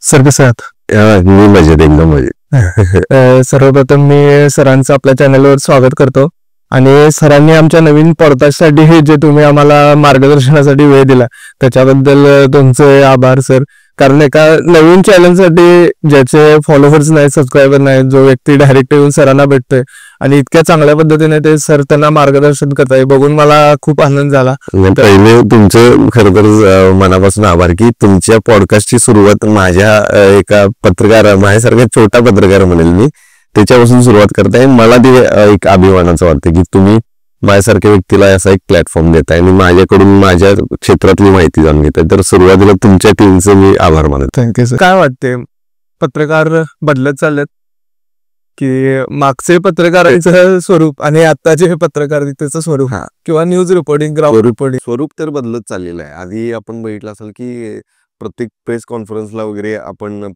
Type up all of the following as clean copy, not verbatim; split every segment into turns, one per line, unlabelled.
Sir कसं आहात?
मी मजेत, एकदम मजेत.
सर्वप्रथम मी सरांचं आपल्या चॅनलवर स्वागत करतो आणि सरांनी आमच्या नवीन पॉडकास्टसाठी हे जे तुम्ही आम्हाला मार्गदर्शनासाठी वेळ दिला त्याच्याबद्दल तुमचे आभार सर. कारण एका नवीन चॅनलसाठी ज्याचे फॉलोअर्स नाही, सबस्क्रायबर नाही, जो व्यक्ती डायरेक्ट येऊन सरांना भेटतोय आणि इतक्या चांगल्या पद्धतीने ते सर त्यांना मार्गदर्शन करताय बघून मला खूप आनंद झाला.
पहिले तुमचं खरं तर मनापासून आभार की तुमच्या पॉडकास्टची सुरुवात माझ्या एका पत्रकार, माझ्यासारखा छोटा पत्रकार म्हणेल मी, त्याच्यापासून सुरुवात करताय. मला ते एक अभिमानाचं वाटतं की तुम्ही माझ्यासारख्या व्यक्तीला असा एक प्लॅटफॉर्म देताय आणि माझ्याकडून माझ्या क्षेत्रातली माहिती जाणून घेताय. तर सुरुवातीला तुमच्या टीमचे मी आभार मानतो.
Thank you sir. काय वाटते पत्रकार बदलत चाललेत की मागचे पत्रकारांचं स्वरूप आणि आताचे पत्रकारितेचं स्वरूप किंवा न्यूज रिपोर्टिंग, ग्राउंड रिपोर्टिंग
स्वरूप तर बदलत चाललेलं आहे. आधी आपण बघितलं असेल की प्रत्येक प्रेस कॉन्फरन्सला वगैरे आपण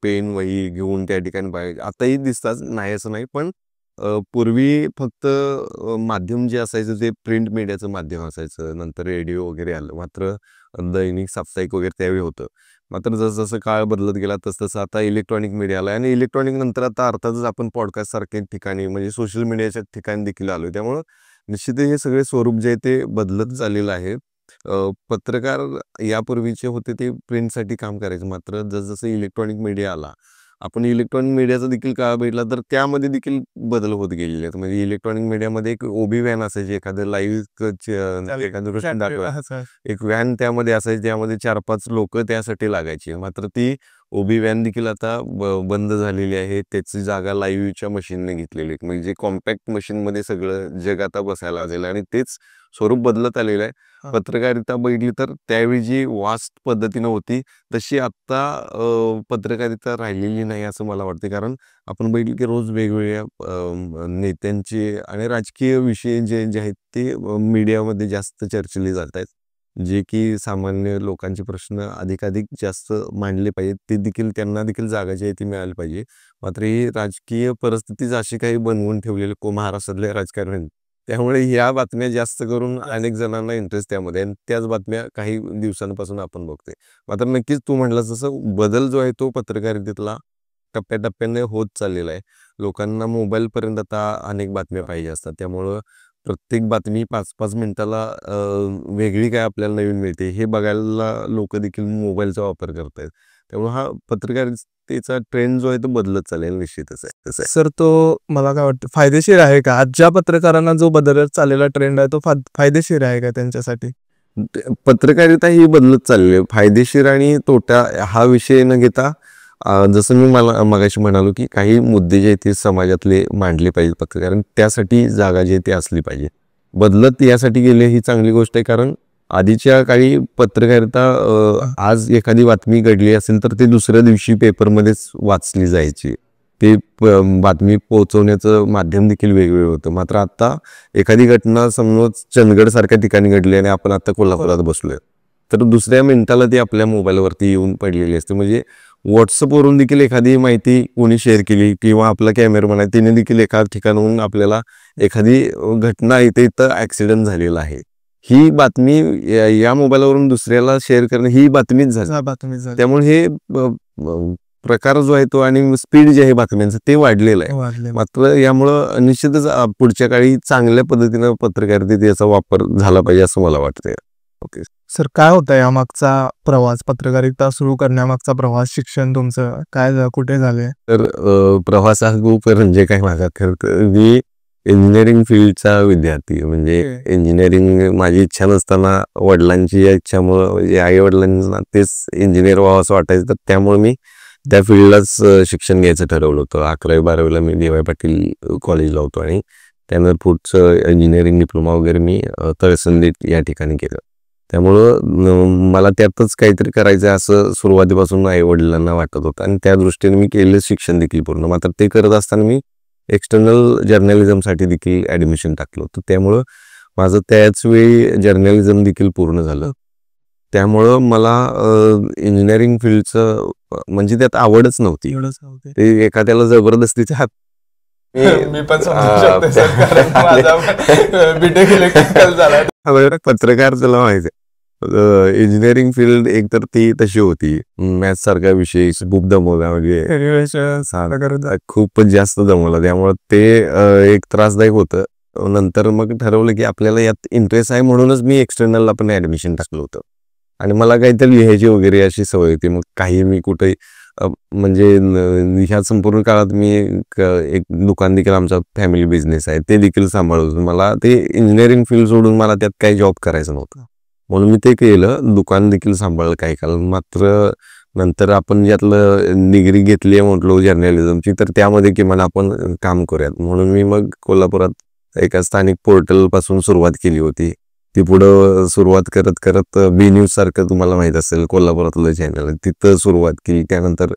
पेन वही घेऊन त्या ठिकाणी पाहिजे. आताही दिसतात, नाही असं नाही, पण पूर्वी फक्त माध्यम जे असायचं ते प्रिंट मीडियाचं माध्यम असायचं. नंतर रेडिओ वगैरे आलं, मात्र दैनिक, साप्ताहिक वगैरे त्यावेळी होतं. मात्र जसं जसं काळ बदलत गेला तसं आता इलेक्ट्रॉनिक मीडिया आला आणि इलेक्ट्रॉनिक नंतर आता अर्थातच आपण पॉडकास्ट सारख्या ठिकाणी म्हणजे सोशल मीडियाच्या ठिकाणी देखील आलो. त्यामुळं निश्चितच हे सगळे स्वरूप जे आहे ते बदलत झालेलं आहे. पत्रकार यापूर्वीचे होते ते प्रिंटसाठी काम करायचे, मात्र जसजसं इलेक्ट्रॉनिक मीडिया आला, आपण इलेक्ट्रॉनिक मीडियाचा देखील काळ बघितला तर त्यामध्ये देखील बदल होत गेलेले आहेत. म्हणजे इलेक्ट्रॉनिक मीडियामध्ये एक ओबी व्हॅन असायची, एखादं लाईव्ह एखादं दृश्य दाखवा, एक व्हॅन त्यामध्ये असायची, त्यामध्ये 4-5 लोक त्यासाठी लागायची. मात्र ती ओबी व्हॅन देखील आता बंद झालेली आहे. त्याची जागा लाईव्हच्या मशीनने घेतलेली आहे. म्हणजे कॉम्पॅक्ट मशीनमध्ये सगळं जग आता बसायला लागलेलं आहे आणि तेच स्वरूप बदलत आलेलं आहे. पत्रकारिता बघितली तर त्यावेळी जी वास्ट पद्धतीनं होती तशी आत्ता पत्रकारिता राहिलेली नाही असं मला वाटते. कारण आपण बघितलं की रोज वेगवेगळ्या नेत्यांचे आणि राजकीय विषय जे आहेत ते मीडियामध्ये जास्त चर्चेले जात आहेत, जे की सामान्य लोकांचे प्रश्न अधिकाधिक जास्त मांडले पाहिजेत, ते देखील त्यांना देखील जागा जी आहे ती मिळाली पाहिजे. मात्र ही राजकीय परिस्थितीच अशी काही बनवून ठेवलेली महाराष्ट्रातल्या राजकारणी, त्यामुळे ह्या बातम्या जास्त करून अनेक जणांना इंटरेस्ट त्यामध्ये आणि त्याच बातम्या काही दिवसांपासून आपण बघतोय. मात्र नक्कीच तू म्हटलास तसं बदल जो आहे तो पत्रकारितेतला टप्प्याटप्प्याने होत चाललेला आहे. लोकांना मोबाईलपर्यंत आता अनेक बातम्या पाहिजे असतात, त्यामुळं प्रत्येक बातमी 5-5 मिनिटाला वेगळी काय आपल्याला नवीन मिळते हे बघायला लोक देखील मोबाईलचा वापर करत आहेत. त्यामुळे हा पत्रकारितेचा ट्रेंड जो आहे तो बदलत चालेल निश्चितच आहे.
सर तो मला काय वाटतं फायदेशीर आहे का? आजच्या पत्रकारांना जो बदलत चाललेला ट्रेंड आहे तो फायदेशीर आहे का त्यांच्यासाठी?
पत्रकारिता ही बदलत चालली आहे. फायदेशीर आणि तोटा हा विषय न घेता जसं मी मगाशी म्हणालो की काही मुद्दे जे आहेत ते समाजातले मांडले पाहिजेत पत्रकारांनी, त्यासाठी जागा जी आहे ती असली पाहिजे. बदलत यासाठी गेले ही चांगली गोष्ट आहे, कारण आधीच्या काळी पत्रकारिता आज एखादी बातमी घडली असेल तर ते दुसऱ्या दिवशी पेपरमध्येच वाचली जायची. ते बातमी पोहोचवण्याचं माध्यम देखील वेगवेगळं होतं. मात्र आता एखादी घटना समज चंदगड सारख्या ठिकाणी घडली आणि आपण आता कोल्हापुरात बसलोय तर दुसऱ्या मिनिटाला ती आपल्या मोबाईलवरती येऊन पडलेली असते. म्हणजे व्हॉट्सअपवरून देखील एखादी माहिती कोणी शेअर केली किंवा आपला कॅमेरामॅन आहे तिने देखील एका ठिकाणाहून आपल्याला एखादी घटना इथं ऍक्सिडेंट झालेला आहे ही बातमी या मोबाईलवरून दुसऱ्याला शेअर करणं ही बातमीच झाली. त्यामुळे हे प्रकार जो आहे तो आणि स्पीड जे आहे बातम्यांचं ते वाढलेलं आहे. मात्र यामुळं निश्चितच पुढच्या काळी चांगल्या पद्धतीनं पत्रकारितेत याचा वापर झाला पाहिजे असं मला वाटतंय.
ओके सर, काय होतं यामागचा प्रवास, पत्रकारिता सुरू करण्यामागचा प्रवास, शिक्षण तुमचं काय कुठे झाले?
तर प्रवास हा खूप म्हणजे काय माझा खरं तर मी इंजिनिअरिंग फील्डचा विद्यार्थी, म्हणजे इंजिनिअरिंग माझी इच्छा नसताना वडिलांची या इच्छामुळं आई वडिलांना तेच इंजिनियर व्हावं असं वाटायचं, तर त्यामुळे मी त्या फील्डलाच शिक्षण घ्यायचं ठरवलं होतं. 11वी-12वीला मी डी वाय पाटील कॉलेजला होतो आणि त्यानंतर पुढचं इंजिनिअरिंग डिप्लोमा वगैरे मी तळसंदी या ठिकाणी केलं. त्यामुळं मला त्यातच काहीतरी करायचं असं सुरुवातीपासून आई वडिलांना वाटत होतं आणि त्या दृष्टीने मी केलं शिक्षण देखील पूर्ण. मात्र ते करत असताना मी एक्सटर्नल जर्नलिझमसाठी देखील ॲडमिशन टाकलं होतं. त्यामुळं माझं त्याच वेळी जर्नलिझम देखील पूर्ण झालं. त्यामुळं मला इंजिनिअरिंग फील्डचं म्हणजे त्यात आवडच नव्हती. ते एखाद्याला जबरदस्तीच्या हात पत्रकार तुला माहिती इंजिनिअरिंग फील्ड एक तर ती तशी होती, मॅथ्स सारखा विषय खूप दमवला, म्हणजे खूपच जास्त दमवला, त्यामुळे ते एक त्रासदायक होतं. नंतर मग ठरवलं की आपल्याला यात इंटरेस्ट आहे, म्हणूनच मी एक्सटर्नलला पण ऍडमिशन टाकलं होतं. आणि मला काहीतरी लिहायची वगैरे अशी सवय होती. मग काही मी कुठे म्हणजे ह्या संपूर्ण काळात मी एक दुकान देखील आमचा फॅमिली बिझनेस आहे ते देखील सांभाळतो. मला ते इंजिनिअरिंग फील्ड सोडून मला त्यात काही जॉब करायचं नव्हतं, म्हणून मी ते केलं, दुकान देखील सांभाळलं काही काळ. मात्र नंतर आपण यातलं डिग्री घेतली आहे म्हटलो जर्नलिझमची, तर त्यामध्ये किमान आपण काम करूयात, म्हणून मी मग कोल्हापुरात एका स्थानिक पोर्टल पासून सुरुवात केली होती. ती पुढं सुरुवात करत करत बी न्यूज सारखं तुम्हाला माहित असेल कोल्हापुरातलं चॅनल, तिथं सुरुवात केली. त्यानंतर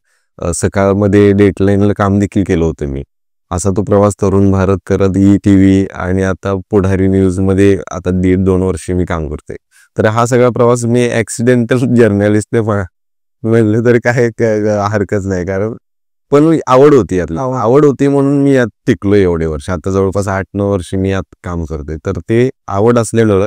सकाळमध्ये डेटलाईनला काम देखील केलं होतं मी. असा तो प्रवास तरुण भारत करत ETV आणि आता पुढारी न्यूजमध्ये आता 1.5-2 वर्ष मी काम करतोय. तर हा सगळा प्रवास मी ऍक्सिडेंटल जर्नलिस्ट म्हणलं तरी काय हरकत नाही, कारण पण आवड होती, यातला आवड होती म्हणून मी यात टिकलो एवढे वर्ष. आता जवळपास 8-9 वर्ष मी यात काम करतोय. तर ते आवड असलेलं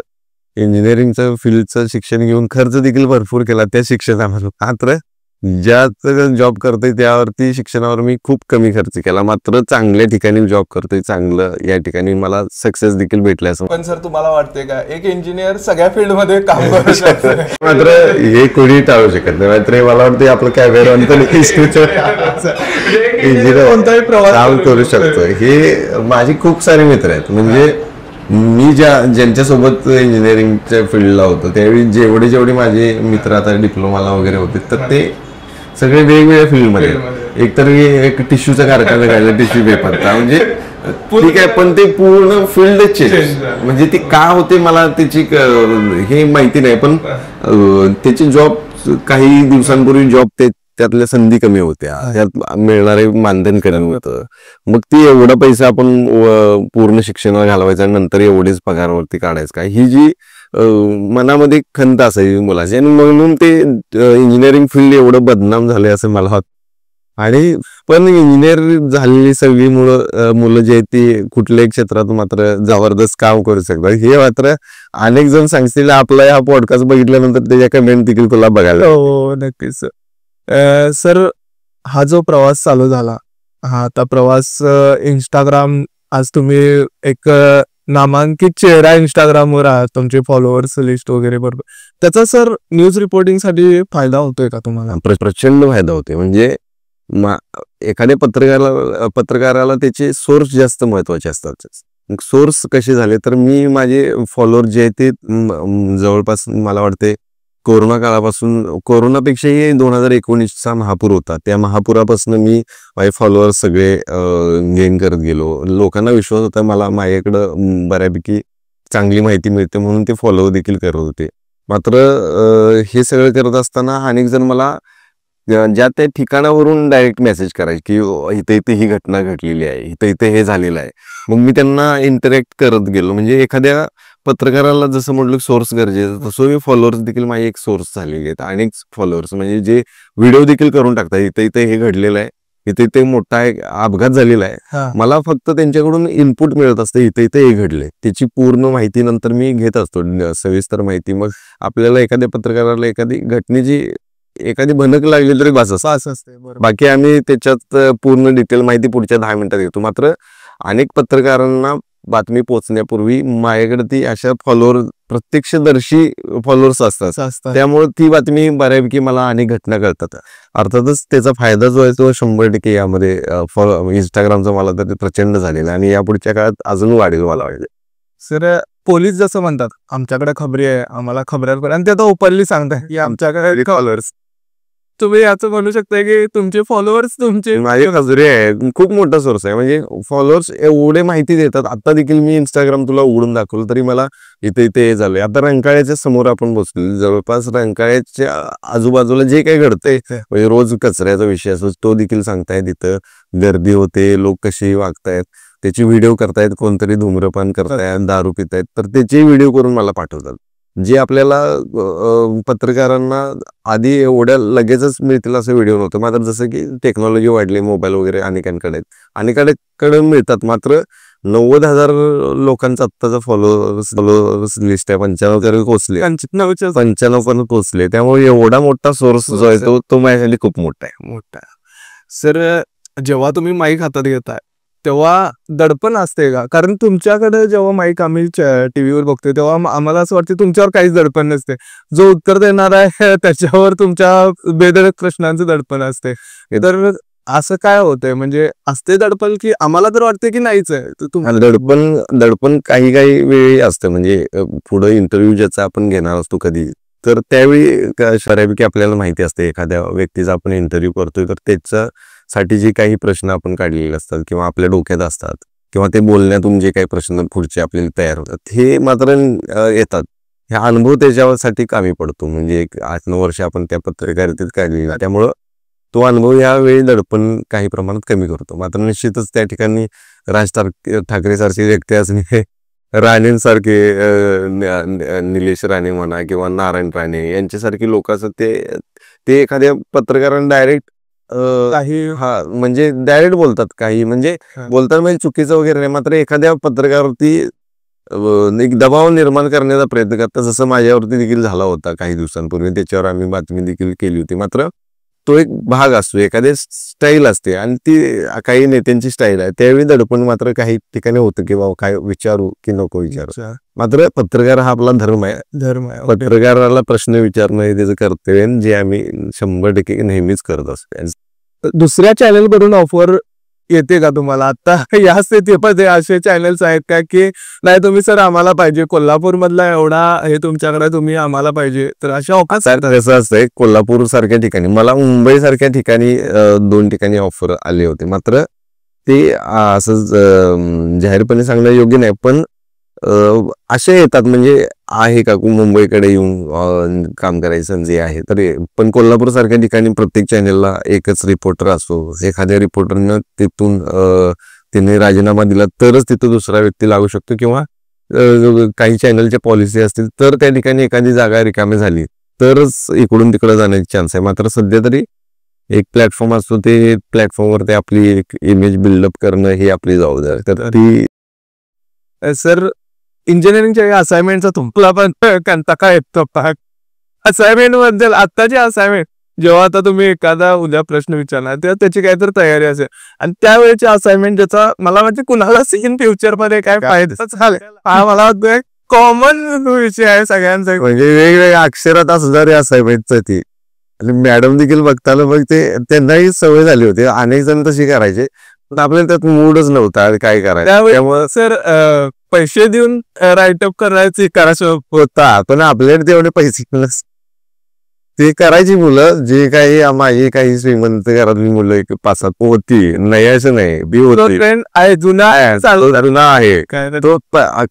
इंजिनिअरिंगचं फील्डचं शिक्षण घेऊन खर्च देखील भरपूर केला त्या शिक्षणावर. मात्र ज्यात जॉब करतोय त्यावरती शिक्षणावर मी खूप कमी खर्च केला, मात्र चांगल्या ठिकाणी जॉब करतोय, चांगलं या ठिकाणी मला सक्सेस देखील भेटले. असं
पण सर तुम्हाला वाटते का एक इंजिनियर सगळ्या फील्ड मध्ये काम करू शकतो?
मात्र हे कोणी टाळू शकत नाही. मात्र मला वाटतं आपलं कॅमेरा इंजिनियर
कोणताही प्रवास
काम करू शकतो. हे माझे खूप सारे मित्र आहेत, म्हणजे मी ज्यांच्यासोबत इंजिनिअरिंगच्या फील्डला होतो त्यावेळी जेवढे माझे मित्र आता डिप्लोमाला वगैरे होते, तर ते सगळे वेगवेगळ्या फील्डमध्ये. एकतर एक टिश्यूचा कारखाना काढला, टिश्यू पेपरचा, म्हणजे ठीक आहे, पण ते पूर्ण फील्ड चेंज. म्हणजे ती का होते मला त्याची हे माहिती नाही, पण त्याची जॉब काही दिवसांपूर्वी जॉब त्यातल्या संधी कमी होत्या, त्यात मिळणारे मानधन कमी होतं. मग ती एवढा पैसा आपण पूर्ण शिक्षणाला घालवायचा, नंतर एवढेच पगारावरती काढायचं काय, ही जी मनामध्ये खंत असायची मुलाची, आणि म्हणून ते इंजिनिअरिंग फील्ड एवढं बदनाम झाले असं मला वाटतं. आणि पण इंजिनियर झालेली सगळी मुलं जी आहेत ती कुठल्याही क्षेत्रात मात्र जबरदस्त काम करू शकतात, हे मात्र अनेक जण सांगतील. आपला हा पॉडकास्ट बघितल्यानंतर त्याच्या कमेंट देखील तुला बघायला.
हो नक्कीच सर. हा जो प्रवास चालू झाला, हा आता प्रवास इंस्टाग्राम, आज तुम्ही एक नामांकित चेहरा इंस्टाग्रामवर आहात, तुमचे फॉलोअर्स लिस्ट वगैरे बरोबर, त्याचा सर न्यूज रिपोर्टिंग साठी फायदा होतोय का तुम्हाला?
प्रचंड फायदा होतोय. म्हणजे एखाद्या पत्रकाराला त्याचे सोर्स जास्त महत्वाचे असतात. सोर्स कसे झाले तर मी माझे फॉलोअर जे आहेत ते जवळपास मला वाटते कोरोना काळापासून, कोरोनापेक्षाही 2019चा महापूर होता, त्या महापुरापासून मी माझे फॉलोअर्स सगळे गेन करत गेलो. लोकांना विश्वास होता मला माझ्याकडं बऱ्यापैकी चांगली माहिती मिळते, म्हणून ते फॉलो देखील करत होते. मात्र हे सगळं करत असताना अनेक जण मला ज्या त्या ठिकाणावरून डायरेक्ट मेसेज करायचे की इथे ही घटना घडलेली आहे, इथे हे झालेलं आहे. मग मी त्यांना इंटरॅक्ट करत गेलो. म्हणजे एखाद्या पत्रकाराला जसं म्हटलं सोर्स गरजेचं, तसं मी फॉलोअर्स देखील माझे एक सोर्स झालेले आहेत. अनेक फॉलोअर्स म्हणजे जे व्हिडिओ देखील करून टाकतात, इथे हे घडलेलं आहे, इथे मोठा एक अपघात झालेला आहे. मला फक्त त्यांच्याकडून इनपुट मिळत असतं, इथे हे घडले, त्याची पूर्ण माहिती नंतर मी घेत असतो, सविस्तर माहिती. मग आपल्याला एखाद्या पत्रकाराला एखादी घटनेची एखादी भनक लागली तरी बस असते, बाकी आम्ही त्याच्यात पूर्ण डिटेल माहिती पुढच्या 10 मिनिटात घेतो. मात्र अनेक पत्रकारांना बातमी पोहोचण्यापूर्वी माझ्याकडे ती अशा प्रत्यक्षदर्शी फॉलोअर्स असतात, त्यामुळे ती बातमी बऱ्यापैकी मला अनेक घटना कळतात. अर्थातच त्याचा फायदा जो आहे तो 100% यामध्ये इंस्टाग्रामचा मला तर प्रचंड झालेला, आणि या पुढच्या काळात अजून वाढेल मला वाटतं.
सर पोलीस जसं म्हणतात आमच्याकडे खबरी आहे, आम्हाला खबऱ्या, आणि ते आता ओपनली सांगताय की आमच्याकडे फॉलोअर्स, तुम्ही याचं म्हणू शकता की तुमचे फॉलोअर्स तुमचे
माझे खबरी आहे, खूप मोठा सोर्स आहे. म्हणजे फॉलोअर्स एवढे माहिती देतात. आता देखील मी इंस्टाग्राम तुला उघडून दाखवलं तरी मला इथे हे झालंय. आता रंकाळ्याच्या समोर आपण बसलो, जवळपास रंकाळ्याच्या आजूबाजूला जे काही घडतंय, म्हणजे रोज कचऱ्याचा विषय असतो तो देखील सांगतायत, तिथं गर्दी होते, लोक कशी वागतायत त्याची व्हिडिओ करतायत, कोणतरी धूम्रपान करतायत, दारू पितायत, तर त्याचे व्हिडिओ करून मला पाठवतात, जे आपल्याला पत्रकारांना आधी एवढ्या लगेचच मिळतील असं व्हिडिओ नव्हतं. मात्र जसं की टेक्नॉलॉजी वाढली, मोबाईल वगैरे अनेकांकडे मिळतात, मात्र 90,000 लोकांचा आत्ताचा फॉलोअर्स लिस्ट आहे, 95 पोहोचले, 95 पण पोहोचले. त्यामुळे एवढा मोठा सोर्स जो आहे तो माझ्यासाठी खूप मोठा आहे.
सर, जेव्हा तुम्ही माईक हातात घेताय तेव्हा दडपण असते का? कारण तुमच्याकडे जेव्हा माईक आम्ही टीव्हीवर बघतोय तेव्हा आम्हाला असं वाटतं तुमच्यावर काहीच दडपण नसते. जो उत्तर देणार आहे त्याच्यावर तुमच्या बेधडक प्रश्नांचं दडपण असते. तर असं काय होतंय, म्हणजे असते दडपण की आम्हाला तर वाटते की नाहीच आहे?
दडपण काही वेळी असतं. म्हणजे पुढे इंटरव्ह्यू ज्याचा आपण घेणार असतो कधी, तर त्यावेळी बऱ्यापैकी आपल्याला माहिती असते एखाद्या व्यक्तीचा आपण इंटरव्ह्यू करतोय तर त्याच्यासाठी जे काही प्रश्न आपण काढलेले असतात किंवा आपल्या डोक्यात असतात किंवा ते बोलण्यातून जे काही प्रश्न पुढचे आपल्याला तयार होतात हे मात्र येतात. हे अनुभव त्याच्यासाठी कामी पडतो. म्हणजे एक 8-9 वर्ष आपण त्या पत्रकारितेत काढली, त्यामुळं तो अनुभव यावेळी दडपण काही प्रमाणात कमी करतो. मात्र निश्चितच त्या ठिकाणी राज ठाकरे सारखे व्यक्ती असणे, राणेंसारखे, निलेश राणे म्हणा किंवा नारायण राणे यांच्यासारखी लोक असतात ते एखाद्या पत्रकारांना डायरेक्ट म्हणजे डायरेक्ट बोलतात. काही म्हणजे बोलतात म्हणजे चुकीचं वगैरे नाही, मात्र एखाद्या पत्रकारावरती एक दबाव निर्माण करण्याचा प्रयत्न करतात. जसं माझ्यावरती देखील झाला होता काही दिवसांपूर्वी, त्याच्यावर आम्ही बातमी देखील केली होती. मात्र तो एक भाग असतो, एखादी स्टाईल असते आणि ती काही नेत्यांची स्टाईल आहे. त्यावेळी दडपण मात्र काही ठिकाणी होतं की बाबा काय विचारू की नको विचारू. मात्र पत्रकार हा आपला धर्म आहे. पत्रकाराला प्रश्न विचारणं हे त्याचं कर्तव्य, जे आम्ही 100% नेहमीच करत असतो.
दुसऱ्या चॅनल वरून ऑफर येते का तुम्हाला आता? या स्थितीमध्ये असे चॅनल्स आहेत का की नाही तुम्ही सर आम्हाला पाहिजे, कोल्हापूर मधला एवढा हे तुमच्याकडे, तुम्ही आम्हाला पाहिजे, तर अशा ऑफर?
कसं असतंय, कोल्हापूर सारख्या ठिकाणी, मला मुंबई सारख्या ठिकाणी 2 ठिकाणी ऑफर आले होते. मात्र ते असं जाहीरपणे सांगणं योग्य नाही, पण असे येतात. म्हणजे आहे का मुंबईकडे येऊन काम करायची संधी आहे तर, पण कोल्हापूर सारख्या ठिकाणी प्रत्येक चॅनेलला एकच रिपोर्टर असतो. एखाद्या रिपोर्टरनं तिथून तिने राजीनामा दिला तरच तिथं दुसरा व्यक्ती लागू शकतो किंवा काही चॅनलच्या पॉलिसी असतील तर त्या ठिकाणी एखादी जागा रिकामी झाली तरच इकडून तिकडे जाण्याची चान्स आहे. मात्र सध्या तरी एक प्लॅटफॉर्म असतो, ते प्लॅटफॉर्मवरती आपली एक इमेज बिल्डअप करणं ही आपली जबाबदारी. तर ती
सर, इंजिनिअरिंगच्या असाइनमेंटचा तुम्हाला पण कंटाळा येतो? असाइनमेंट बद्दल आत्ताची असाइनमेंट, जेव्हा आता तुम्ही एखादा उद्या प्रश्न विचारणार तेव्हा त्याची काहीतरी तयारी असेल आणि त्यावेळेची असाइनमेंट ज्याचा मला म्हणजे कुणालाच इन फ्युचर मध्ये काय फायदा झाले हा मला वाटतोय कॉमन विषय आहे सगळ्यांचा.
म्हणजे वेगवेगळ्या अक्षरात असणारी असाइनमेंटचं ती, आणि मॅडम देखील बघताना मग ते त्यांनाही सवय झाली होती. अनेक जण तशी करायचे, पण आपल्याला त्यात मूडच नव्हता काय करायचं.
त्यामुळे सर पैसे देऊन राईटअप करायचं
होता, पण आपल्याकडे तेवढे पैसे ते करायची मुलं, जे काही माझी काही श्रीमंत घरातली मुलं 5-7 होती, नाही असं नाही, बी होती, जुना आहे. तो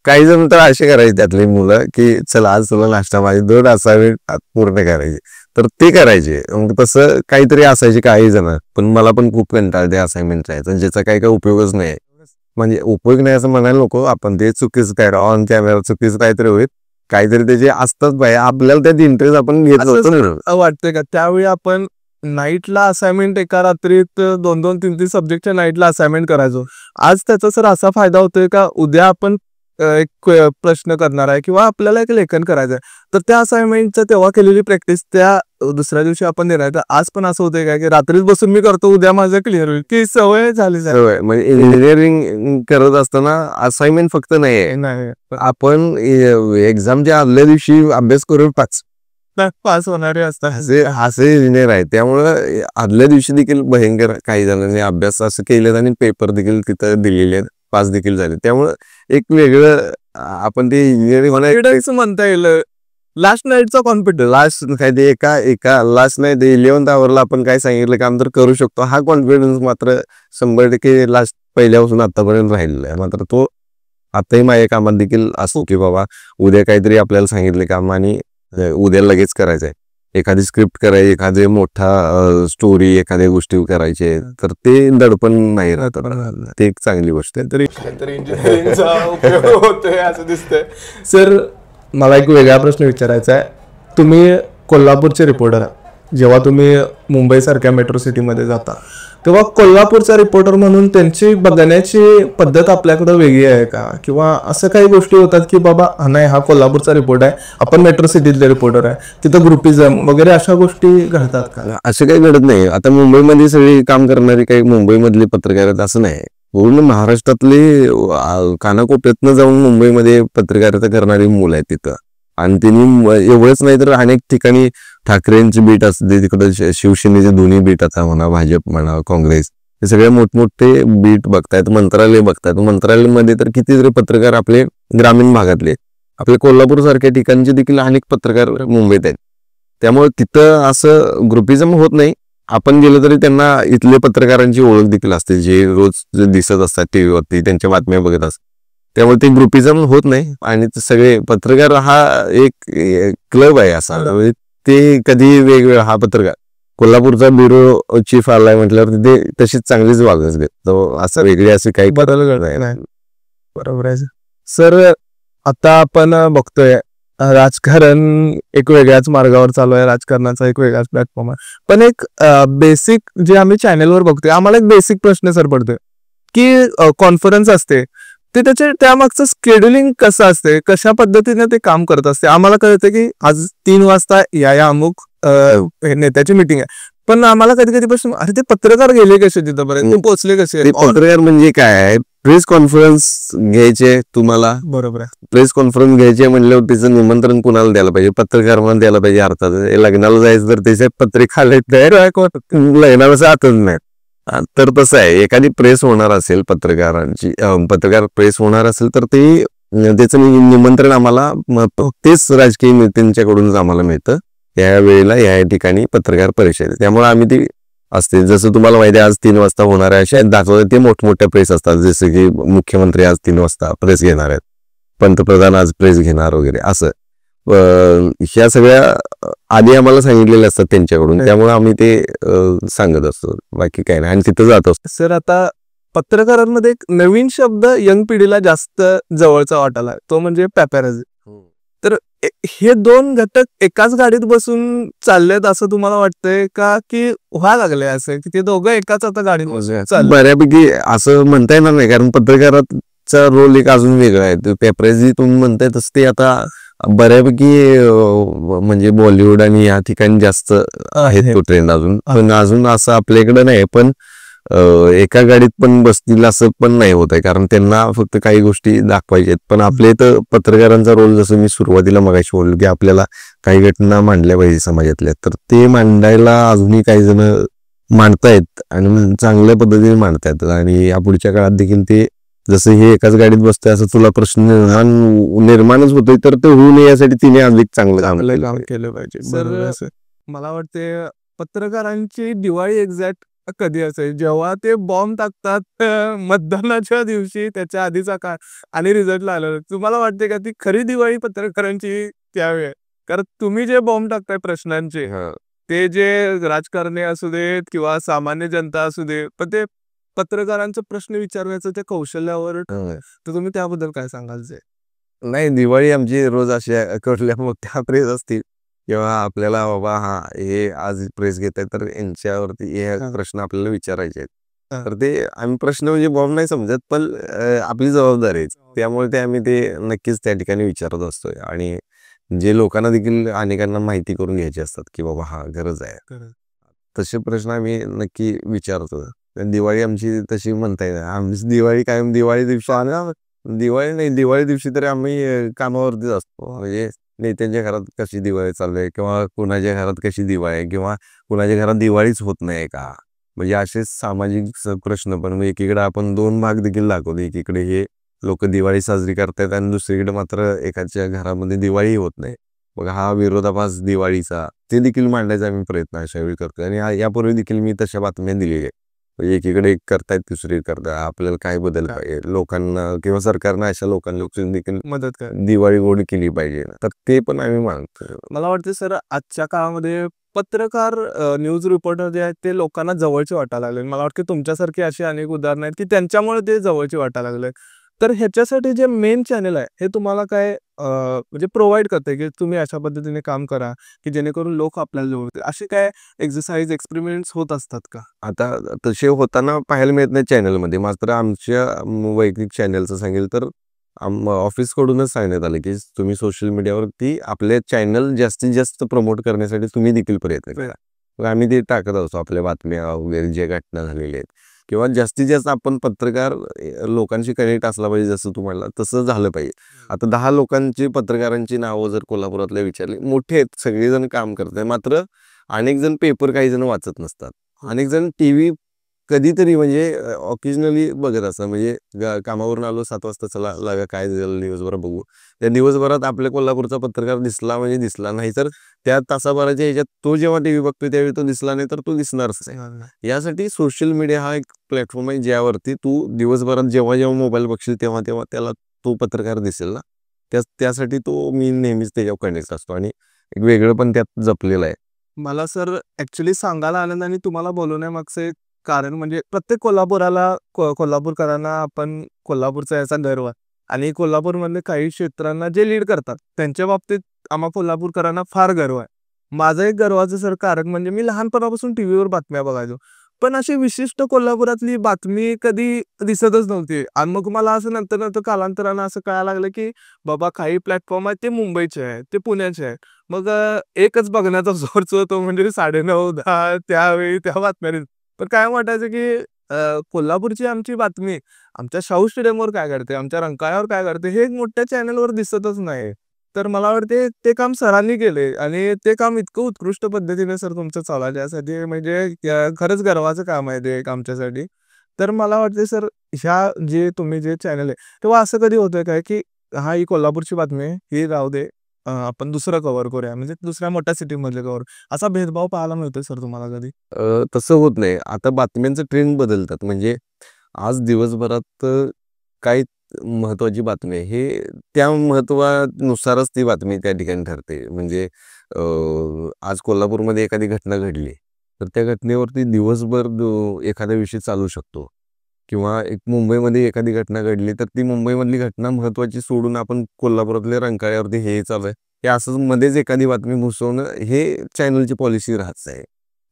काही जण तर असे करायचे त्यातली मुलं की चला आज तुला नाश्ता माझे 2 असाइनमेंट पूर्ण करायचे, तर ते करायचे. मग तसं काहीतरी असायचे काही जण. पण मला पण खूप कंटाळा त्या असाइनमेंट आहे, ज्याचा काही उपयोगच नाही. म्हणजे उपयोग नाही असं म्हणायला नको आपण, ते चुकीचं काय ऑन कॅमेरा चुकीचं काहीतरी होईल, काहीतरी त्याचे असतात पाहिजे, आपल्याला त्यात इंटरेस्ट आपण घेत होतो.
वाटतंय का त्यावेळी आपण नाईटला असाइनमेंट, एका रात्रीत 2-2, 3-3 सब्जेक्टच्या नाईटला असाइनमेंट करायचो. आज त्याचा सर असा फायदा होतोय का उद्या आपण एक प्रश्न करणार आहे किंवा आपल्याला एक लेखन करायचं आहे, तर त्या असाइनमेंटचं तेव्हा केलेली प्रॅक्टिस त्या दुसऱ्या दिवशी आपण देणार. तर आज पण असं होतंय का की रात्रीच बसून मी करतो, उद्या माझं क्लिअर होईल, की सवय झाली?
सवय म्हणजे इंजिनिअरिंग करत असताना असाइनमेंट फक्त नाही, आपण एक्झामच्या आदल्या दिवशी अभ्यास करून
पास होणारे असतात
असे इंजिनियर आहे. त्यामुळं आदल्या दिवशी देखील भयंकर काही जणांनी अभ्यास असं केले आणि पेपर देखील तिथं दिलेले, पास देखील झाले. त्यामुळं एक वेगळं आपण ते इंजिनिअरिंग
म्हणता येईल. लास्ट नाईटचा कॉन्फिडन्स,
लास्ट काय ते एका लास्ट नाईट 11th आवरला आपण काय सांगितलं काम तर करू शकतो, हा कॉन्फिडन्स मात्र 100% लास्ट पहिल्यापासून आतापर्यंत राहिलेला आहे. मात्र तो आताही माझ्या कामात देखील असतो की बाबा उद्या काहीतरी आपल्याला सांगितले काम आणि उद्या लगेच करायचंय, एखादी स्क्रिप्ट करायची, एखादी मोठा स्टोरी, एखाद्या गोष्टी करायचे, तर ते दडपण नाही राहत. ते एक चांगली गोष्ट आहे. तरी
काहीतरी इंजिनिअरिंगचा उपयोग होतोय असं दिसतंय. सर, मला एक वेगळा प्रश्न विचारायचा आहे. तुम्ही कोल्हापूरचे रिपोर्टर, जेव्हा तुम्ही मुंबईसारख्या मेट्रो सिटीमध्ये जाता तेव्हा कोल्हापूरचा रिपोर्टर म्हणून त्यांची बघण्याची पद्धत आपल्याकडे वेगळी आहे का, किंवा असं काही गोष्टी होतात की बाबा नाही हा कोल्हापूरचा रिपोर्ट आहे, आपण मेट्रो सिटीतले रिपोर्टर आहे, तिथं ग्रुपिझम वगैरे अशा गोष्टी घडतात का?
असं काही घडत नाही. आता मुंबईमध्ये सगळी काम करणारी काही मुंबईमधले पत्रकार आहेत असं नाही. पूर्ण महाराष्ट्रातले कानाकोपऱ्यातनं जाऊन मुंबईमध्ये पत्रकारिता करणारी मुलं आहेत तिथं. आणि त्यांनी एवढंच नाही तर अनेक ठिकाणी ठाकरेंची बीट असते, तिकडे शिवसेनेचे दोन्ही बीट आता म्हणा, भाजप म्हणा, काँग्रेस, हे सगळे मोठमोठे बीट बघतायत, मंत्रालय बघतायत. मंत्रालयामध्ये तर कितीतरी पत्रकार आपले ग्रामीण भागातले, आपल्या कोल्हापूर सारख्या ठिकाणचे देखील अनेक पत्रकार मुंबईत आहेत. त्यामुळे तिथं असं ग्रुपिझम होत नाही. आपण गेलो तरी त्यांना इथले पत्रकारांची ओळख देखील असते, जे रोज दिसत असतात टीव्हीवरती, त्यांच्या बातम्या बघत असतात. त्यामुळे ते ग्रुपिझम होत नाही. आणि सगळे पत्रकार हा एक क्लब आहे असा, म्हणजे ते कधी वेगवेगळा हा पत्रकार कोल्हापूरचा ब्युरो चीफ आलाय म्हटल्यावर ते तशीच चांगलीच वागच घेत, तो असं वेगळे असे काही
बदल नाही. बरोबर आहे सर. आता आपण बघतोय राजकारण एक वेगळ्याच मार्गावर चालू आहे, राजकारणाचा एक वेगळाच प्लॅटफॉर्म आहे. पण एक बेसिक जे आम्ही चॅनेलवर बघतोय, आम्हाला एक बेसिक प्रश्न सर पडतोय की कॉन्फरन्स असते ते त्यामागचं स्केड्युलिंग कसं असते, कशा पद्धतीने ते काम करत असते. आम्हाला कळतं की आज 3 वाजता या अमुक नेत्याची मिटिंग आहे, पण आम्हाला कधी कधी प्रश्न, अरे ते पत्रकार गेले कसे तिथपर्यंत, ते पोहोचले कसे?
पत्रकार म्हणजे काय आहे, प्रेस कॉन्फरन्स घ्यायचे तुम्हाला,
बरोबर आहे.
प्रेस कॉन्फरन्स घ्यायचे म्हणल्यावर त्याचं निमंत्रण कुणाला द्यायला पाहिजे, पत्रकारांना द्यायला पाहिजे. अर्थात लग्नाला जायचं तर त्याच्या पत्रिका लग्नाला जातच नाही. तर तसं आहे, एखादी प्रेस होणार असेल पत्रकारांची, पत्रकार प्रेस होणार असेल तर ते त्याचं निमंत्रण आम्हाला तेच राजकीय नेत्यांच्याकडूनच आम्हाला मिळतं. या वेळेला या ठिकाणी पत्रकार परिषद, त्यामुळे आम्ही ती असते. जसं तुम्हाला माहिती आहे आज 3 वाजता होणार आहे, अशा दाखवतात ते मोठमोठ्या प्रेस असतात, जसं की मुख्यमंत्री आज 3 वाजता प्रेस घेणार आहेत, पंतप्रधान आज प्रेस घेणार वगैरे असं. ह्या सगळ्या आधी आम्हाला सांगितलेल्या असतात त्यांच्याकडून, त्यामुळे आम्ही ते सांगत असतो, बाकी काय नाही, आणि तिथं जात असतो.
सर आता पत्रकारांमध्ये एक नवीन शब्द यंग पिढीला जास्त जवळचा वाटायला, तो म्हणजे पॅपॅरॅझी. तर हे 2 घटक एकाच गाडीत बसून चाललेत असं तुम्हाला वाटतंय का, की व्हायला लागले असं की ते दोघं एकाच आता गाडीत
बऱ्यापैकी असं म्हणता येणार नाही, कारण पत्रकाराचा रोल एक अजून वेगळा आहे. पॅपॅरॅझी तुम्ही म्हणताय तसं ते आता बऱ्यापैकी म्हणजे बॉलिवूड आणि या ठिकाणी जास्त आहेत तो ट्रेंड अजून, पण अजून असं आपल्याकडे नाही. पण एका गाडीत पण बसतील असं पण नाही होत आहे, कारण त्यांना फक्त काही गोष्टी दाखवायच्यात. पण आपल्या इथं पत्रकारांचा रोल, जसं मी सुरुवातीला मगाशी बोललो की आपल्याला काही घटना मांडल्या पाहिजे समाजातल्या, तर ते मांडायला अजूनही काही जण मांडतायत आणि चांगल्या पद्धतीने मांडतायत. आणि यापुढच्या काळात देखील ते, जसं हे एकाच गाडीत बसतंय असं तुला प्रश्न निर्माणच होतोय, तर ते होऊ नये यासाठी तिने अधिक चांगलं काम
केलं पाहिजे. सर मला वाटते पत्रकारांची दिवाळी एक्झॅक्ट कधी असेल, जेव्हा ते बॉम्ब टाकतात मतदानाच्या दिवशी, त्याच्या आधीचा काळ आणि रिझल्ट लागला. तुम्हाला वाटते का ती खरी दिवाळी पत्रकारांची त्यावेळी? कारण तुम्ही जे बॉम्ब टाकताय प्रश्नांचे, ते जे राजकारणी असू देत किंवा सामान्य जनता असू दे, पण ते पत्रकारांचा प्रश्न विचारण्याचं त्या कौशल्यावर, तर तुम्ही त्याबद्दल काय सांगाल?
नाही, दिवाळी आमची रोज अशा कुठल्या मोठ्या प्रेस असतील किंवा आपल्याला बाबा हा हे आज प्रेस घेत आहे तर यांच्यावरती हे प्रश्न आपल्याला विचारायचे आहेत, तर ते आम्ही प्रश्न म्हणजे बॉम्ब नाही समजत, पण आपली जबाबदारी आहे, त्यामुळे ते आम्ही ते नक्कीच त्या ठिकाणी विचारत असतोय. आणि जे लोकांना देखील अनेकांना माहिती करून घ्यायची असतात की बाबा हा गरज आहे, तसे प्रश्न आम्ही नक्की विचारतो. दिवाळी आमची तशी म्हणता येईल, आमची दिवाळी कायम दिवाळी दिवशी, दिवाळी नाही, दिवाळी दिवशी तरी आम्ही कामावरतीच असतो. म्हणजे नेत्यांच्या घरात कशी दिवाळी चालू आहे, किंवा कुणाच्या घरात कशी दिवाळी आहे, किंवा कुणाच्या घरात दिवाळीच होत नाही का, म्हणजे असे सामाजिक प्रश्न. पण एकीकडे आपण 2 भाग देखील दाखवतो, एकीकडे हे लोक दिवाळी साजरी करतात आणि दुसरीकडे मात्र एखाद्या घरामध्ये दिवाळी होत नाही. मग हा विरोधाभास दिवाळीचा ते देखील मांडण्याचा आम्ही प्रयत्न अशा वेळी करतो. आणि यापूर्वी देखील मी तशा बातम्या दिलेल्या आहेत. एकीकडे एक करतायत, दुसरी करताय, आपल्याला काय बदल पाहिजे, लोकांना किंवा सरकारनं अशा लोकांना देखील
मदत
दिवाळी गोड केली पाहिजे, तर ते पण आम्ही मानतो.
मला वाटतं सर आजच्या काळामध्ये पत्रकार, न्यूज रिपोर्टर जे आहेत ते लोकांना जवळचे वाटायला लागले. मला वाटतं तुमच्यासारखी अशी अनेक उदाहरणं आहेत की त्यांच्यामुळे ते जवळचे वाटायला लागले. तर ह्याच्यासाठी जे मेन चॅनल आहे हे तुम्हाला काय म्हणजे प्रोव्हाइड करते की तुम्ही अशा पद्धतीने काम करा की जेणेकरून लोक आपल्याला जवळ येतील. असे काय एक्सरसाइज एक्सपेरिमेंट्स होत असतात का?
आता तसे होताना पाहायला मिळत नाही चॅनलमध्ये, मात्र आमच्या वैयक्तिक चॅनलचं सांगेल तर ऑफिसकडूनच सांगण्यात आलं की तुम्ही सोशल मीडियावरती आपले चॅनल जास्तीत जास्त प्रमोट करण्यासाठी तुम्ही देखील प्रयत्न करा. मग आम्ही ते टाकत असतो आपल्या बातम्या वगैरे जे घटना झालेल्या आहेत, किंवा जास्तीत जास्त आपण पत्रकार लोकांशी कनेक्ट असला पाहिजे. जसं तुम्हाला तसं झालं पाहिजे. आता 10 लोकांची पत्रकारांची नावं जर कोल्हापुरातल्या विचारली, मोठे आहेत, सगळेजण काम करतात, मात्र अनेक जण पेपर काही जण वाचत नसतात, अनेक जण टीव्ही कधीतरी म्हणजे ऑकेजनली बघत असतात. म्हणजे कामावरून आलो 7 वाजता, चला लागा काय झालं दिवसभर बघू. त्या दिवसभरात आपल्या कोल्हापूरचा पत्रकार दिसला म्हणजे दिसला, नाही तर त्या तासाभराच्या ह्याच्यात तो जेव्हा टीव्ही बघतोय त्यावेळी तो दिसला नाही तर तो दिसणारच नाही. यासाठी सोशल मीडिया हा एक प्लॅटफॉर्म आहे ज्यावरती तू दिवसभरात जेव्हा जेव्हा मोबाईल बघशील तेव्हा तेव्हा त्याला तो पत्रकार दिसेल ना. त्यासाठी तो मी नेहमीच त्याच्यावर कनेक्ट असतो आणि एक वेगळं पण त्यात जपलेलं आहे.
मला सर ऍक्च्युली सांगायला आनंद आणि तुम्हाला बोलवण्यामागचं कारण म्हणजे प्रत्येक कोल्हापूरकरांना आपण कोल्हापूरचा याचा गर्व आहे आणि कोल्हापूरमधले काही क्षेत्रांना जे लीड करतात त्यांच्या बाबतीत आम्हा कोल्हापूरकरांना फार गर्व आहे. माझं एक गर्वाचं सर कारण म्हणजे मी लहानपणापासून टीव्हीवर बातम्या बघायचो, पण अशी विशिष्ट कोल्हापुरातली बातमी कधी दिसतच नव्हती. आणि मग मला असं नंतर कालांतरानं असं कळायला लागलं की बाबा काही प्लॅटफॉर्म आहेत ते मुंबईचे आहेत, ते पुण्याचे आहेत. मग एकच बघण्याचा सोर्स होतो म्हणजे 9:30-10 त्यावेळी त्या बातम्या. पण काय वाटायचं की कोल्हापूरची आमची बातमी आमच्या शाहू स्टेडियमवर काय घडते, आमच्या रंकाळ्यावर काय घडते हे मोठ्या चॅनलवर दिसतच नाही. तर मला वाटते ते काम सरांनी केले आणि ते काम इतकं उत्कृष्ट पद्धतीने सर तुमचं चालू आहे, त्यासाठी म्हणजे खरंच गर्वाचं काम आहे ते एक आमच्यासाठी. तर मला वाटते सर ह्या जे तुम्ही जे चॅनल आहे तेव्हा असं कधी होतंय काय की हा ही कोल्हापूरची बातमी आहे ही राहू दे, आपण दुसरं कव्हर करूया म्हणजे दुसऱ्या मोठ्या सिटीमधले कव्हर, असा भेदभाव पाहायला मिळतोय सर तुम्हाला कधी?
तसं होत नाही. आता बातम्यांचं ट्रेंड बदलतात. म्हणजे आज दिवसभरात काय महत्वाची बातमी आहे हे त्या महत्वानुसारच ती बातमी त्या ठिकाणी ठरते. म्हणजे आज कोल्हापूरमध्ये एखादी घटना घडली तर त्या घटनेवरती दिवसभर एखादा विषय चालू शकतो, किंवा एक मुंबईमध्ये एखादी घटना घडली तर ती मुंबईमधली घटना महत्वाची सोडून आपण कोल्हापुरातल्या रंकाळ्यावरती हे चालू आहे हे असं मध्येच एखादी बातमी घुसवणं हे चॅनलची पॉलिसी राहत आहे.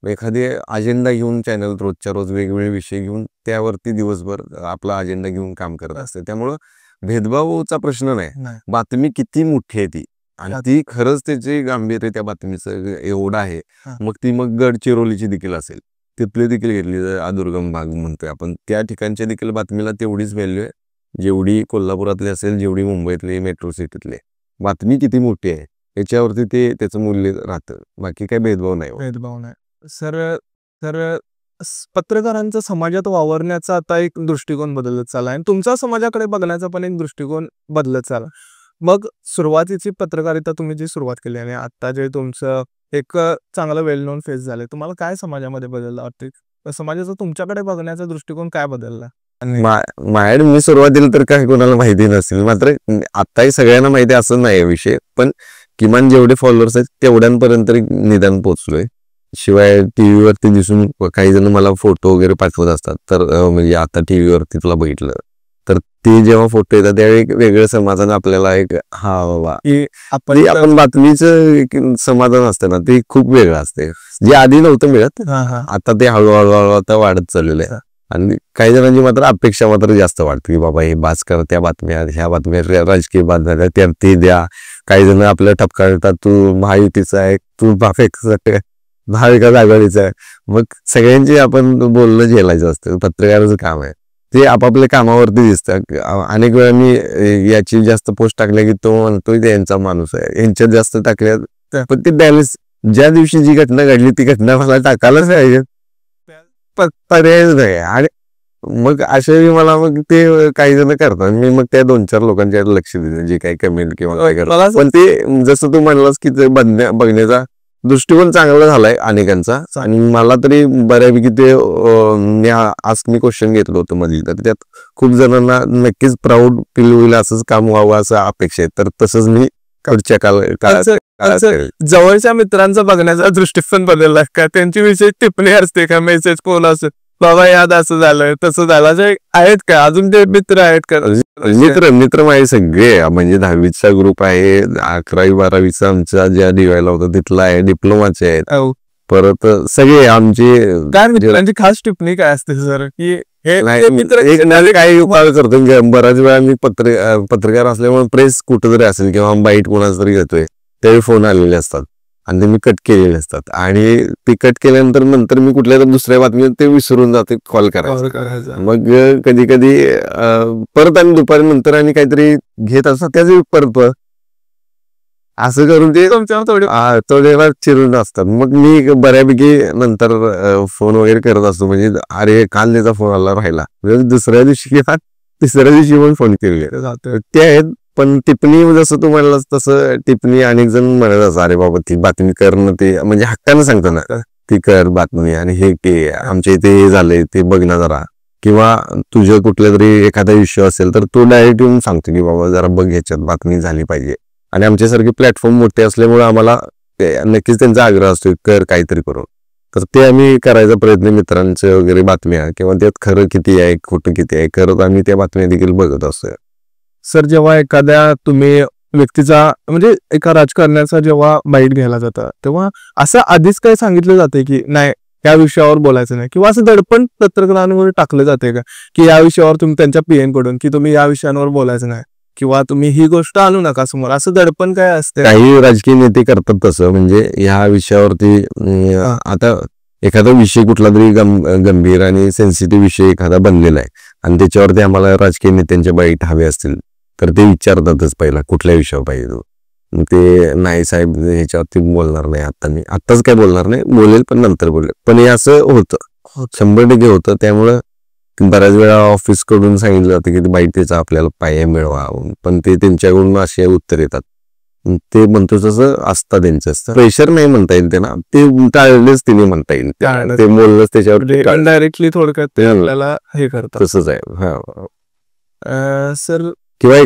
एखादी अजेंडा घेऊन चॅनल रोजच्या रोज वेगवेगळे विषय घेऊन त्यावरती दिवसभर आपला अजेंडा घेऊन काम करत असते. त्यामुळं भेदभावाचा प्रश्न नाही. बातमी किती मोठी आहे ती आणि ती खरंच त्याची गांभीर्य त्या बातमीचं एवढं आहे. मग ती गडचिरोलीची देखील असेल, तिथली देखील घेतली अदुर्गम भाग म्हणतोय आपण, त्या ठिकाणच्या देखील बातमीला तेवढीच व्हॅल्यू आहे जेवढी कोल्हापुरातली असेल, जेवढी मुंबईतली मेट्रो सिटीतले. बातमी किती मोठी आहे याच्यावरती ते त्याचं मूल्य राहतं. बाकी काही भेदभाव नाही.
सर तर पत्रकारांचा समाजात वावरण्याचा आता एक दृष्टिकोन बदलत चालला आणि तुमचा समाजाकडे बघण्याचा पण एक दृष्टिकोन बदलत चालला. मग सुरुवातीची पत्रकारिता तुम्ही जी सुरुवात केली आणि आता जे तुमचं एक चांगलं वेल नोन फेस झालंय, तुम्हाला काय समाजामध्ये बदलला वाटते? समाजाचा तुमच्याकडे बघण्याचा दृष्टिकोन काय बदलला?
माझ्याकडे मी सुरुवातीला तर काही कोणाला माहिती नसेल, मात्र आताही सगळ्यांना माहिती असं नाही विषय, पण किमान जेवढे फॉलोअर्स आहेत तेवढ्यांपर्यंत निदान पोहोचलोय. शिवाय टीव्हीवरती दिसून काही जण मला फोटो वगैरे पाठवत असतात, तर म्हणजे आता टीव्हीवरती तुला बघितलं तर ते जेव्हा फोटो येतात त्यावेळी वेगळं समाधान आपल्याला एक हा बाबा आपण बातमीचं समाधान असतं ना ते खूप वेगळं असते, जे आधी नव्हतं मिळत. आता ते हळूहळू आता वाढत चाललेलं आहे आणि काही जणांची मात्र अपेक्षा मात्र जास्त वाटते की बाबा हे भास्कर त्या बातम्या, ह्या बातम्या राजकीय बातम्या त्या ते द्या. काही जण आपल्या ठपका देतात, तू महायुतीचा आहे, तू महाविकास आघाडीचा आहे. मग सगळ्यांची आपण बोलणं झेलायचं असतं, पत्रकाराचं काम आहे ते आपापल्या कामावरती दिसतं. अनेक वेळा मी याची जास्त पोस्ट टाकल्या की तो म्हणतोय यांचा माणूस आहे, यांच्यात जास्त टाकल्या, पण ते बॅलन्स ज्या दिवशी जी घटना घडली ती घटना मला टाकायलाच पाहिजे, पर्यायच नाही. आणि मग अशा वेळी मला मग ते काही जण करतात, मी मग त्या 2-4 लोकांच्या लक्ष देतो जे काही कमेंट किंवा काय करतात. पण ते जसं तू म्हणलास की ते बघण्याचा दृष्टिकोन चांगला झालाय अनेकांचा, आणि मला तरी बऱ्यापैकी ते आज मी क्वेश्चन घेतलं होतं मध्ये, तर त्यात खूप जणांना नक्कीच प्राऊड फील होईल असंच काम व्हावं असं अपेक्षा आहे. तर तसंच मी कालच्या काळात
जवळच्या मित्रांचा बघण्याचा दृष्टिकोन बदलला का? त्यांची विषय टिप्पणी असते का, मेसेज कोण असत बाबा याद असं झालं तसं झालं, असे आहेत का अजून ते मित्र आहेत का?
मित्र माझे सगळे म्हणजे 10वीचा ग्रुप आहे, 11वी-12वीचा आमचा ज्या दिवायला होता तिथला आहे, डिप्लोमाचे आहेत,
हो.
परत सगळे आमचे
काय मित्रांची खास टिप्पणी काय असते सर की हे
नाही,
ते मित्र
एक नाही काही उपाय करतो की बऱ्याच वेळा मी पत्रकार असल्यामुळे प्रेस कुठं जरी असेल किंवा बाईट कोणाचा तरी घेतोय त्यावेळी फोन आलेले असतात आणि ते मी कट केलेले असतात आणि ते कट केल्यानंतर नंतर मी कुठल्या तर दुसऱ्या बातमीत ते विसरून जाते कॉल करायचा. मग कधी कधी परत आणि दुपारी नंतर आणि काहीतरी घेत असतात त्याचे परत असं करून ते थोडे चिरून असतात. मग मी बऱ्यापैकी नंतर फोन वगैरे करत असतो, म्हणजे अरे काल त्याचा फोन आला राहिला, दुसऱ्या दिवशी किंवा तिसऱ्या दिवशी पण फोन केले ते आहेत. पण टिप्पणी जसं तू म्हणलास तसं टिप्पणी अनेक जण म्हणत असं अरे बाबा ती बातमी करणं, ते म्हणजे हक्कानं सांगतो ना ती कर बातमी आणि हे की आमच्या इथे हे झालंय ते बघ ना जरा, किंवा तुझं कुठल्या तरी एखादा इश्यू असेल तर तो डायरेक्ट येऊन सांगतो की बाबा जरा बघ ह्याच्यात बातमी झाली पाहिजे. आणि आमच्यासारखे प्लॅटफॉर्म मोठे असल्यामुळे आम्हाला नक्कीच त्यांचा आग्रह असतो कर काहीतरी करून, तर ते आम्ही करायचा प्रयत्न मित्रांचे वगैरे बातम्या किंवा त्यात खरं किती आहे खोटं किती आहे करत आम्ही त्या बातम्या देखील बघत असतो.
सर जेव्हा एखाद्या तुम्ही व्यक्तीचा म्हणजे एका राजकारण्याचा जेव्हा बाईट घ्यायला जाता तेव्हा असं आधीच काय सांगितलं जाते की नाही या विषयावर बोलायचं नाही, किंवा असं दडपण पत्रकारांवर टाकलं जाते का की या विषयावर तुम्ही त्यांच्या पीएन कडून की तुम्ही या विषयांवर बोलायचं नाही किंवा तुम्ही ही गोष्ट आणू नका समोर, असं दडपण काय असते?
काही राजकीय नेते करतात तसं, म्हणजे ह्या विषयावरती आता एखादा विषय कुठला तरी गंभीर आणि सेन्सिटिव्ह विषय एखादा बनलेला आहे आणि त्याच्यावरती आम्हाला राजकीय नेत्यांच्या बाईट हवे असतील तर ते विचारतातच पहिला कुठल्या विषयावर पाहिजे तो. ते नाही साहेब ह्याच्यावरती बोलणार नाही, आत्ताच काय बोलणार नाही, बोलेल पण नंतर बोलेल. पण हे असं होतं 100% होतं. त्यामुळं बऱ्याच वेळा ऑफिस कडून सांगितलं जातं की बाईटीचा आपल्याला पाय मिळवा, पण ते त्यांच्याकडून असे उत्तर येतात. ते म्हणतो तसं असतं त्यांचं प्रेशर नाही म्हणता येईल त्यांना, ते टाळलेच तिने म्हणता येईल, ते बोललंच त्याच्यावर
इनडायरेक्टली थोडक्यात आपल्याला हे करतात.
तसंच आहे
सर.
किंवा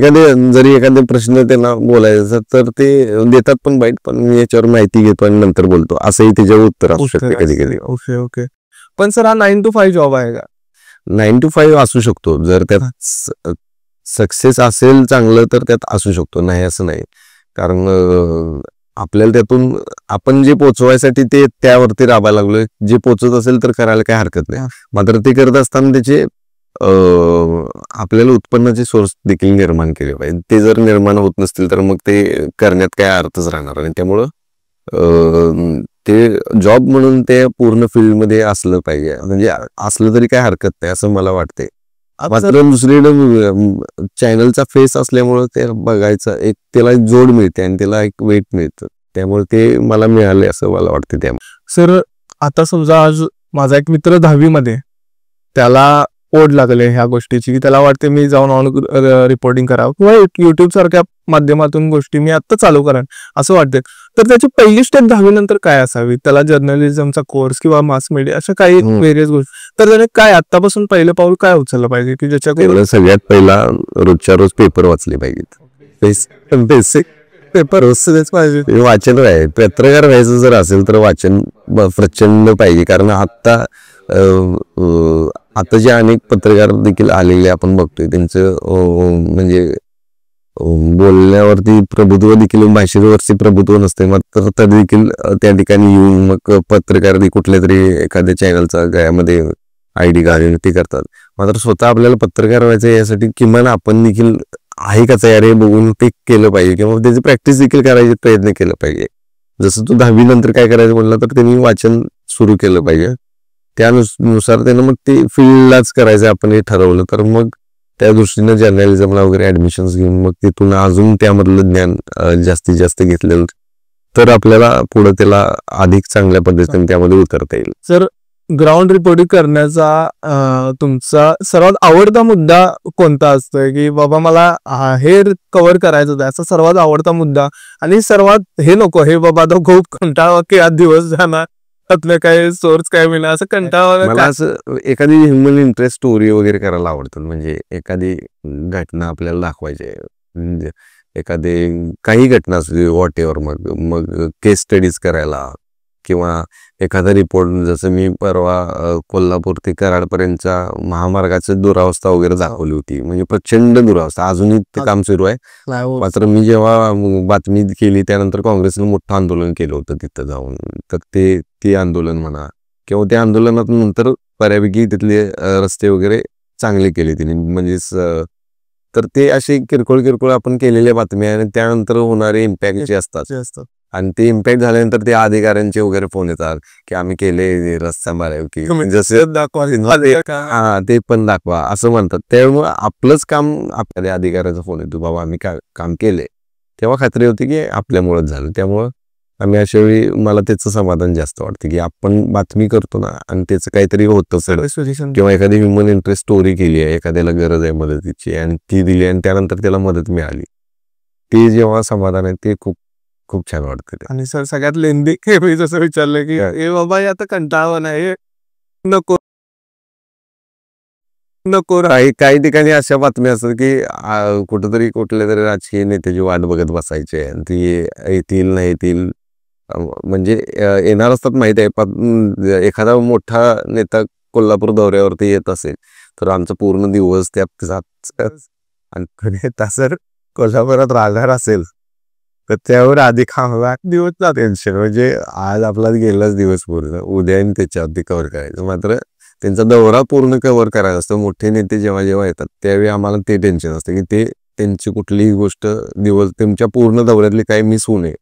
जरी एखादे प्रश्न त्यांना बोलायचा तर ते देतात पण बाईट, पण मी याच्यावर माहिती घेतो आणि नंतर बोलतो असंही त्याच्यावर उत्तर असू शकते कधी कधी.
Okay okay. पण सर हा 9 to 5 जॉब आहे का?
9 to 5 असू शकतो, जर त्यात सक्सेस असेल चांगलं तर त्यात असू शकतो, नाही असं नाही. कारण आपल्याला त्यातून आपण जे पोचवायसाठी ते त्यावरती राबायला लागलोय, जे पोचत असेल तर करायला काही हरकत नाही. मात्र ते करत असताना त्याचे आपल्याला उत्पन्नाचे सोर्स देखील निर्माण केले पाहिजे. ते जर निर्माण होत नसतील तर मग ते करण्यात काय अर्थच राहणार नाही. त्यामुळं ते जॉब म्हणून ते पूर्ण फील्डमध्ये असलं पाहिजे, म्हणजे असलं तरी काय हरकत नाही असं मला वाटते. मात्र दुसरीकडे चॅनलचा फेस असल्यामुळं ते बघायचं एक त्याला जोड मिळते आणि त्याला एक वेट मिळतं, त्यामुळे ते मला मिळाले असं मला वाटते. त्यामुळे
सर आता समजा आज माझा एक मित्र 10वी मध्ये, त्याला ओढ लागले ह्या गोष्टीची की त्याला वाटते मी जाऊन ऑन रिपोर्टिंग करावं किंवा युट्यूब सारख्या माध्यमातून गोष्टी मी आता चालू करान असं वाटते, तर त्याची पहिली स्टेप 10वी नंतर काय असावी? त्याला जर्नलिझमचा कोर्स किंवा मास मीडिया अशा काही वेरियस गोष्टी, तर त्याने काय आतापासून पहिलं पाऊल काय उचललं पाहिजे की ज्याच्याकडे
सगळ्यात पहिला रोजच्या रोज पेपर वाचले पाहिजेत. बेसिक पेपर रोजच पाहिजे. वाचन आहे, पत्रकार व्हायचं जर असेल तर वाचन प्रचंड पाहिजे. कारण आता जे अनेक पत्रकार देखील आलेले आपण बघतोय त्यांचं म्हणजे बोलण्यावरती प्रभुत्व देखील, भाषेवरती प्रभुत्व नसते, मात्र तरी देखील त्या ठिकाणी येऊन मग पत्रकार कुठल्या तरी एखाद्या चॅनलचा गळ्यामध्ये आयडी घालून ते करतात. मात्र स्वतः आपल्याला पत्रकार व्हायचं यासाठी किमान आपण देखील आहे का तयार हे बघून ते केलं पाहिजे किंवा त्याची प्रॅक्टिस देखील करायचे प्रयत्न केला पाहिजे. जसं तू 10वी नंतर काय करायचं म्हणलं तर त्यांनी वाचन सुरू केलं पाहिजे. त्यानुसार त्यानं मग ते फील्डलाच करायचं आपण हे ठरवलं तर मग त्या दृष्टीनं जर्नलिझमला वगैरे ऍडमिशन घेऊन मग तिथून अजून त्यामधलं ज्ञान जास्तीत जास्त घेतलेलं तर आपल्याला पुढे त्याला अधिक चांगल्या पद्धतीने त्यामध्ये उतरता येईल.
सर ग्राउंड रिपोर्टिंग करण्याचा तुमचा सर्वात आवडता मुद्दा कोणता असतोय की बाबा मला हे कव्हर करायचं होतं असा सर्वात आवडता मुद्दा, आणि सर्वात हे नको हे बाबा आता खूप कंटाळा की आज दिवस जाणार त्यातलं काय सोर्स काय मिळणार असं कंटाळा?
मला असं एखादी ह्युमन इंटरेस्ट स्टोरी वगैरे करायला आवडतं, म्हणजे एखादी घटना आपल्याला दाखवायची, म्हणजे एखादी काही घटना असते व्हॉट एव्हर, मग केस स्टडीज करायला किंवा एखादा रिपोर्ट, जसं मी परवा कोल्हापूर ते कराडपर्यंतच्या महामार्गाची दुरावस्था वगैरे दाखवली होती. म्हणजे प्रचंड दुरावस्था, अजूनही ते काम सुरू आहे. मात्र मी जेव्हा बातमी केली त्यानंतर काँग्रेसने मोठं आंदोलन केलं होतं तिथं जाऊन, तर ते आंदोलन म्हणा किंवा त्या आंदोलनात नंतर बऱ्यापैकी तिथले रस्ते वगैरे चांगले केले तिने. म्हणजे तर ते असे किरकोळ आपण केलेल्या बातम्या आणि त्यानंतर होणारे इम्पॅक्ट जे असतात आणि ते इम्पॅक्ट झाल्यानंतर ते अधिकाऱ्यांचे वगैरे फोन येतात की आम्ही केले रस्ता बऱ्यापैकी, जसं दाखवा ते पण दाखवा असं म्हणतात. त्यामुळे आपलंच काम, आपल्या अधिकाऱ्याचा फोन येतो बाबा आम्ही काम केले, तेव्हा खात्री होती की आपल्यामुळेच झालं. त्यामुळं आम्ही अशा वेळी मला त्याचं समाधान जास्त वाटतं की आपण बातमी करतो ना आणि त्याचं काहीतरी होतं सर, किंवा एखादी ह्युमन इंटरेस्ट स्टोरी केली आहे, एखाद्याला गरज आहे मदतीची आणि ती दिली आणि त्यानंतर त्याला मदत मिळाली, ते जेव्हा समाधान आहे ते खूप खूप छान वाटतं.
आणि सर सगळ्यात लेंदी मी जसं विचारलं की हे बाबा आता कंटाळा नाही, नको नको
काही ठिकाणी अशा बातम्या असतात की कुठेतरी कुठल्या तरी राजकीय नेत्याची वाट बघत बसायचे आणि ती येतील नाही येतील, म्हणजे येणार असतात माहिती आहे. पण एखादा मोठा नेता कोल्हापूर दौऱ्यावरती येत असेल तर आमचा पूर्ण दिवस त्यात जात, आणि कधी सर कोल्हापुरात राहणार असेल तर त्यावर आधी दिवस टेन्शन, म्हणजे आज आपला गेलाच दिवस पूर्ण, उद्या त्याच्यावरती कव्हर करायचं. मात्र त्यांचा दौरा पूर्ण कव्हर करायचा असतो. मोठे नेते जेव्हा जेव्हा येतात त्यावेळी आम्हाला ते टेन्शन असतं की ते त्यांची कुठलीही गोष्ट त्यांच्या पूर्ण दौऱ्यातली काही मिस होऊ नये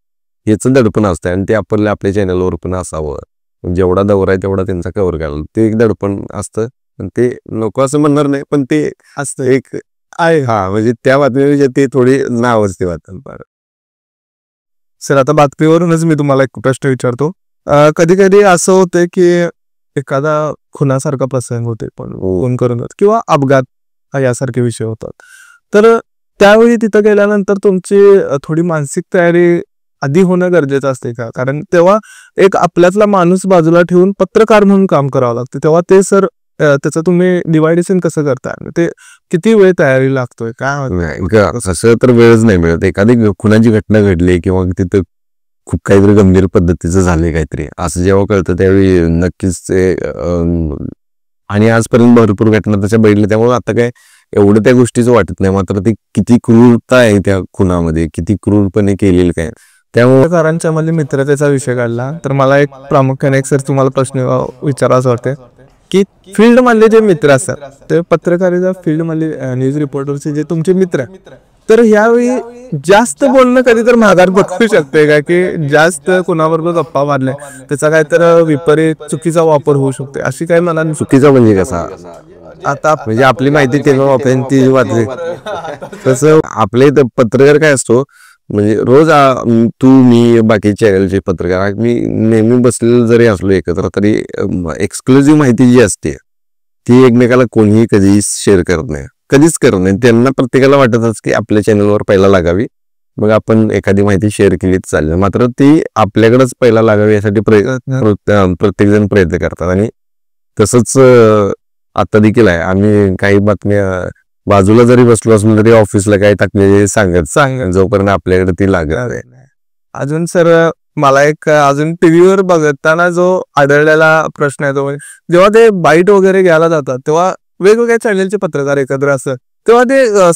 याचं दडपण असतं आणि ते आपल्या चॅनलवर पण असावं. जेवढा दौरा आहे तेवढा त्यांचा कव्हर करायला, ते एक दडपण असतं. पण ते नको असं म्हणणार नाही, पण ते असतं एक आहे. म्हणजे त्या बातमीपेक्षा ते थोडी नावच ते बातमी.
सर आता बातमीवरूनच मी तुम्हाला एक प्रश्न विचारतो. कधी कधी असं होते की एखादा खुनासारखा प्रसंग होते पण फोन करून किंवा अपघात यासारखे विषय होतात, तर त्यावेळी तिथं गेल्यानंतर तुमची थोडी मानसिक तयारी आधी होणं गरजेचं असते का? कारण तेव्हा एक आपल्यातला माणूस बाजूला ठेवून पत्रकार म्हणून काम करावं लागतं, तेव्हा ते सर त्याचं तुम्ही डिवायडेशन कसं करताय? ते किती वेळ तयारी लागतोय काय?
असं तर वेळच नाही मिळत. एखादी खुनाची घटना घडली किंवा तिथं खूप काहीतरी गंभीर पद्धतीचं झालंय काहीतरी असं जेव्हा कळतं त्यावेळी नक्कीच ते आणि आजपर्यंत भरपूर घटना तशा बघितल्या, त्यामुळे आता काय एवढं त्या गोष्टीचं वाटत नाही. मात्र ती किती क्रूरता आहे त्या खुनामध्ये, किती क्रूरपणे केलेलं काय, त्यामुळे
पत्रकारांच्या मध्ये मित्रतेचा विषय काढला तर मला एक प्रामुख्याने एक सर तुम्हाला प्रश्न विचारायचा वाटते की फील्ड मधले जे मित्र असतात ते पत्रकारिता फील्ड मधले न्यूज रिपोर्टरचे जे तुमचे मित्र, तर ह्यावेळी जास्त बोलणं कधी तर महागात बघू शकते का की जास्त कोणाबरोबर गप्पा मारल्या त्याचा काय तर विपरीत चुकीचा वापर होऊ शकते, अशी काय मला
चुकीचा म्हणजे कसा? आता म्हणजे आपली माहिती तेव्हा वापरेन ती वाटते तसं आपले पत्रकार काय असतो, म्हणजे रोज तू मी बाकी चॅनलचे पत्रकार मी नेहमी बसलेलं जरी असलो एकत्र तरी एक्सक्लुझिव्ह माहिती जी असते ती एकमेकाला कोणीही कधीही शेअर करत नाही, कधीच करत नाही. त्यांना प्रत्येकाला वाटतच की आपल्या चॅनलवर पहिला लागावी, मग आपण एखादी माहिती शेअर केली तर चालेल. मात्र ती आपल्याकडेच पहिला लागावी यासाठी प्रत्येक जण प्रयत्न करतात आणि तसंच आता देखील आहे. आम्ही काही बातम्या बाजूला जरी बसलो असलो तरी ऑफिसला काही टाकले सांगत जोपर्यंत आपल्याकडे ती लागत.
अजून सर मला एक अजून टीव्हीवर बघताना जो आढळलेला प्रश्न आहे तो जेव्हा ते बाईट वगैरे घ्यायला जातात तेव्हा वेगवेगळ्या चॅनलचे पत्रकार एकत्र असतात, तेव्हा ते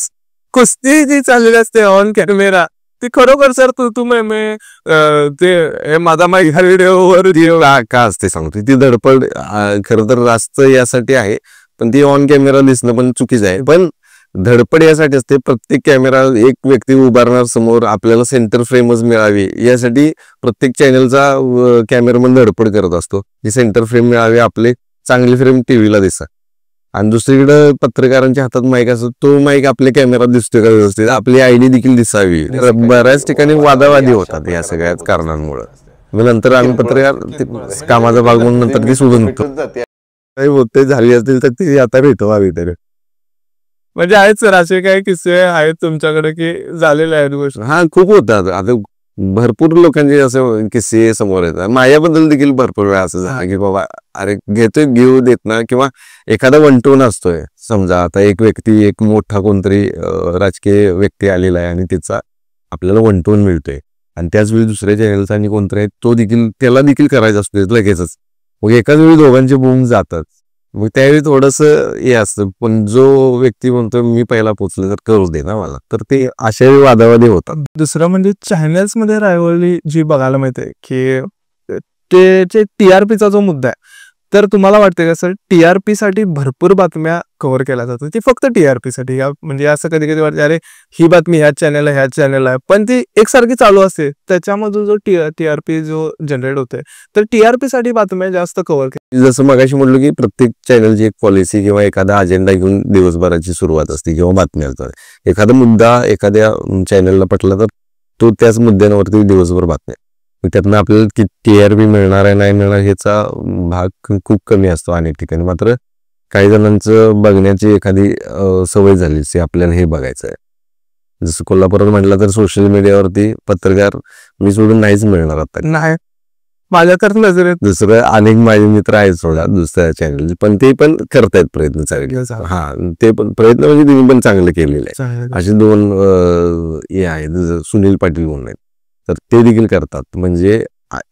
कुस्ती जी चाललेली असते ऑन कॅमेरा ती खरोखर सर ते माझा ह्या व्हिडिओवर
का असते सांगतो, ती धडपड खरं तर रास्त यासाठी आहे, पण ती ऑन कॅमेरा दिसणं पण चुकीचं आहे. पण धडपड यासाठी असते, प्रत्येक कॅमेरा एक व्यक्ती उभारणार समोर, आपल्याला सेंटर फ्रेमच मिळावी यासाठी प्रत्येक चॅनलचा कॅमेरामन धडपड करत असतो की सेंटर फ्रेम मिळावी, आपले चांगली फ्रेम टीव्हीला दिसा. आणि दुसरीकडे पत्रकारांच्या हातात माईक असतो, तो माईक आपल्या कॅमेरात दिसतोय का व्यवस्थित, आपली आयडी देखील दिसावी. बऱ्याच ठिकाणी वादावादी होतात या सगळ्याच कारणांमुळे. मग नंतर आम्ही पत्रकार कामाचा भाग म्हणून नंतर ती सोडून होते झाली असतील तर ती आता भेटो हवी तरी.
म्हणजे आहेत सर असे काही किस्से आहेत तुमच्याकडे की झालेले आहेत गोष्ट?
खूप होतात. आता भरपूर लोकांचे असे किस्से समोर येतात. माझ्याबद्दल देखील भरपूर वेळा असं झालं की बाबा अरे घेतोय घेऊ देत ना, किंवा एखादा वंटवून असतोय. समजा आता एक व्यक्ती, एक मोठा कोणतरी राजकीय व्यक्ती आलेला आहे आणि त्याचा आपल्याला वंटवून मिळतोय आणि त्याच वेळी दुसऱ्या चॅनलचा आणि कोणता आहे तो देखील त्याला देखील करायचा असतो लगेचच. मग एकाच वेळी दोघांचे बूम जातात. मग त्यावेळी थोडंसं हे असतं. पण जो व्यक्ती म्हणतो मी पहिला पोचलो तर करू दे ना मला, तर ते अशा वादावादी होतात.
दुसरं म्हणजे चॅनल्स मध्ये रायव्हलरी जी बघायला मिळते की ते TRPचा जो मुद्दा आहे, तर तुम्हाला वाटते का सर TRP साठी भरपूर बातम्या कव्हर केल्या जातात, ती फक्त TRP साठी? म्हणजे असं कधी कधी वाटते अरे ही बातमी ह्याच चॅनल आहे पण ती एकसारखी चालू असते, त्याच्यामधून जो TRP जो जनरेट होते, तर TRP साठी बातम्या जास्त कव्हर
जसं मगाशी म्हटलं की प्रत्येक चॅनलची एक पॉलिसी किंवा एखादा अजेंडा घेऊन दिवसभराची सुरुवात असते किंवा बातम्या असतात. एखादा मुद्दा एखाद्या चॅनलला पटला तर तो त्याच मुद्द्यांवरती दिवसभर बातम्या. त्यातनं आपल्याला किती TRP मिळणार आहे नाही मिळणार ह्याचा भाग खूप कमी असतो अनेक ठिकाणी. मात्र काही जणांचं बघण्याची एखादी सवय झाली ते आपल्याला हे बघायचं आहे. जसं कोल्हापुरात म्हटलं तर सोशल मीडियावरती पत्रकार मी सोडून नाहीच मिळणार आता.
नाही माझ्या तर नजरेत.
दुसरं अनेक माझे मित्र आहेत सोडा दुसऱ्या चॅनल, पण ते पण करतायत प्रयत्न चांगले. हा ते पण प्रयत्न म्हणजे तुम्ही पण चांगले केलेले आहे. असे 2 हे आहेत सुनील पाटील म्हणून आहेत, तर ते देखील करतात. म्हणजे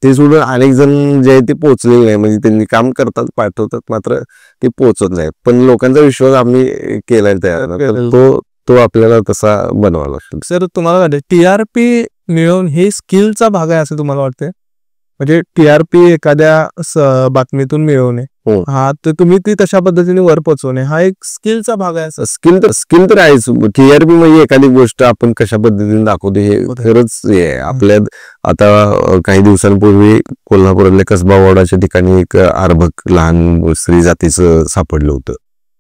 ते सोडून अनेक जण जे आहे ते पोहोचलेले नाही. म्हणजे त्यांनी काम करतात पाठवतात मात्र ते पोहोचत नाही. पण लोकांचा विश्वास आम्ही केलाय तयार, तो आपल्याला तसा बनवावा लागतो.
सर तुम्हाला वाटते TRP मिळवून हे स्किलचा भाग आहे असं तुम्हाला वाटते? म्हणजे TRP एखाद्या बातमीतून मिळवणे हा, तर तुम्ही ती तशा पद्धतीने वर पोहोचवणे हा एक स्किलचा भाग आहे.
स्किल तर आहेच. TRP म्हणजे एखादी गोष्ट आपण कशा पद्धतीने दाखवतो हे खरंच हे आहे. आपल्या आता काही दिवसांपूर्वी कोल्हापुरातल्या कसबावाडाच्या ठिकाणी एक आरबक लहान स्त्री जातीचं सापडलं होतं.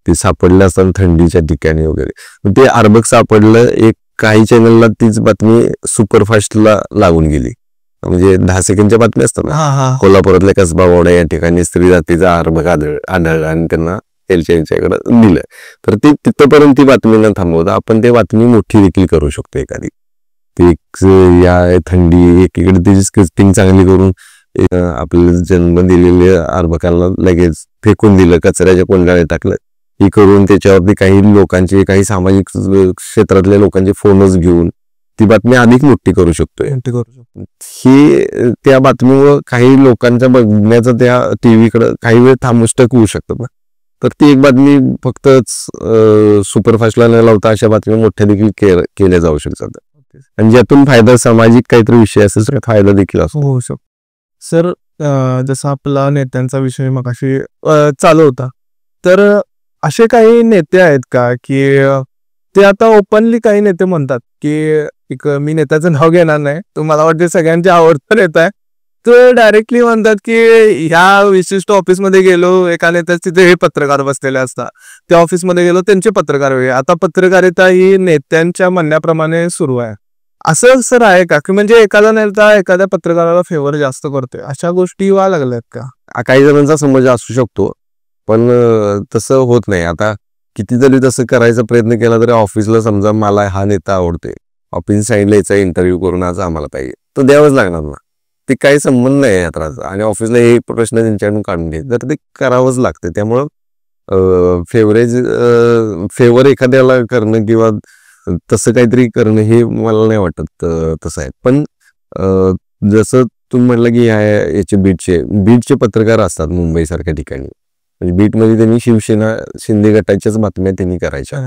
ते सापडलं असताना थंडीच्या ठिकाणी वगैरे ते आरबक सापडलं. एक काही चॅनलला तीच बातमी सुपरफास्टला लागून गेली. म्हणजे 10 सेकंडच्या बातम्या असतात ना, कोल्हापुरातल्या कसबावाडा या ठिकाणी स्त्री जातीचा आरबक आढळला आणि त्यांना यांच्याकडे दिलं. तर ते तिथपर्यंत ती बातमी न थांबवता आपण ते बातमी मोठी देखील करू शकतो एखादी. ती या थंडी एकीकडे त्याची स्क्रिप्टिंग चांगली करून आपल्याला जन्म दिलेले आरबकाला लगेच फेकून दिलं, कचऱ्याच्या कोंडाळ्यात टाकलं, ही करून त्याच्यावरती काही लोकांचे काही सामाजिक क्षेत्रातल्या लोकांचे फोनच घेऊन ती बातमी अधिक मोठी करू शकतोय. ही त्या बातमीवर काही लोकांच्या बघण्याचं त्या टीव्हीकडे काही वेळ थांबून स्टक होऊ शकतात ना. तर ती एक बातमी फक्त सुपरफास्टला न लावता अशा बातम्या मोठ्या देखील केल्या जाऊ शकतात आणि ज्यातून फायदा सामाजिक काहीतरी विषय असेल फायदा देखील होऊ शकतो.
सर जसा आपला नेत्यांचा विषय मगाशी चालू होता, तर असे काही नेते आहेत का की ते आता ओपनली काही नेते म्हणतात की मी नेत्याचं नाव घेणार नाही, तो मला वाटते सगळ्यांचे आवडतं नेता आहे, तर डायरेक्टली म्हणतात की ह्या विशिष्ट ऑफिसमध्ये गेलो, एका नेत्याच तिथे हे पत्रकार बसलेले असतात, त्या ऑफिसमध्ये गेलो त्यांचे पत्रकार वेगळे. आता पत्रकारिता ही नेत्यांच्या म्हणण्याप्रमाणे सुरू आहे, असं सर आहे का की म्हणजे एखादा नेता एखाद्या पत्रकाराला फेवर जास्त करतोय, अशा गोष्टी व्हायला लागल्यात का?
काही जणांचा समज असू शकतो पण तसं होत नाही. आता कितीतरी तसं करायचा प्रयत्न केला तरी ऑफिसला समजा मला हा नेता आवडतोय, ऑफिस सांगितलं याचा इंटरव्ह्यू करून आज आम्हाला पाहिजे, तर द्यावंच लागणार ना. ते काही संबंध नाही यात्राचा आणि ऑफिसला हे प्रश्न त्यांच्याकडून काढून घे तर ते करावंच लागतं. त्यामुळं फेवर एखाद्याला करणं किंवा तसं काहीतरी करणं हे मला नाही वाटत तसं आहे. पण जसं तुम्ही म्हटलं की याचे बीटचे पत्रकार असतात मुंबई सारख्या ठिकाणी, म्हणजे बीटमध्ये त्यांनी शिवसेना शिंदे गटाच्याच बातम्या त्यांनी करायच्या.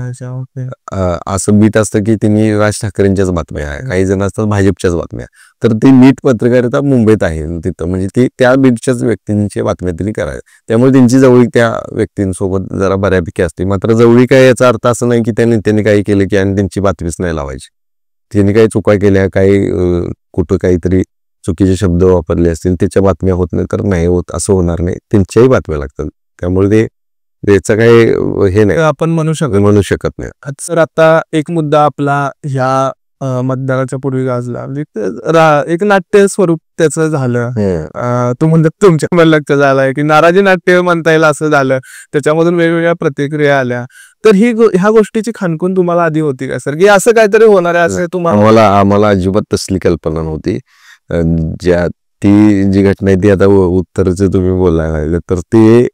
असं बीट असतं की त्यांनी राज ठाकरेंच्याच बातम्या आहे, काही जण असतात भाजपच्याच बातम्या, तर ती बीट पत्रकारिता मुंबईत आहे तिथं, म्हणजे ती त्या बीटच्याच व्यक्तींच्या बातम्या त्यांनी करायच्या. त्यामुळे त्यांची जवळीक त्या व्यक्तींसोबत जरा बऱ्यापैकी असते. मात्र जवळीक आहे याचा अर्थ असं नाही की त्या नेत्यांनी काही केलं की आणि त्यांची बातमीच नाही लावायची. त्यांनी काही चुका केल्या, काही कुठं काहीतरी चुकीचे शब्द वापरले असतील त्याच्या बातम्या होत नाही तर नाही होत, असं होणार नाही, त्यांच्याही बातम्या लागतात. त्यामुळे ते त्याचं काही हे नाही
आपण म्हणू
शकत नाही.
सर आता एक मुद्दा आपला ह्या मतदानाच्या पूर्वी गाजला, म्हणजे एक नाट्य स्वरूप त्याचं झालं, तो म्हणतात तुमच्या मला लक्ष झालंय की नाराजी नाट्य म्हणता येईल असं झालं, त्याच्यामधून वेगवेगळ्या प्रतिक्रिया आल्या, तर ह्या गोष्टीची खानकून तुम्हाला आधी होती का सर की असं काहीतरी होणार आहे असं तुम्हाला?
आम्हाला अजिबात तसली कल्पना नव्हती. ती जी घटना आहे ती आता उत्तरचं तुम्ही बोलायला तर ते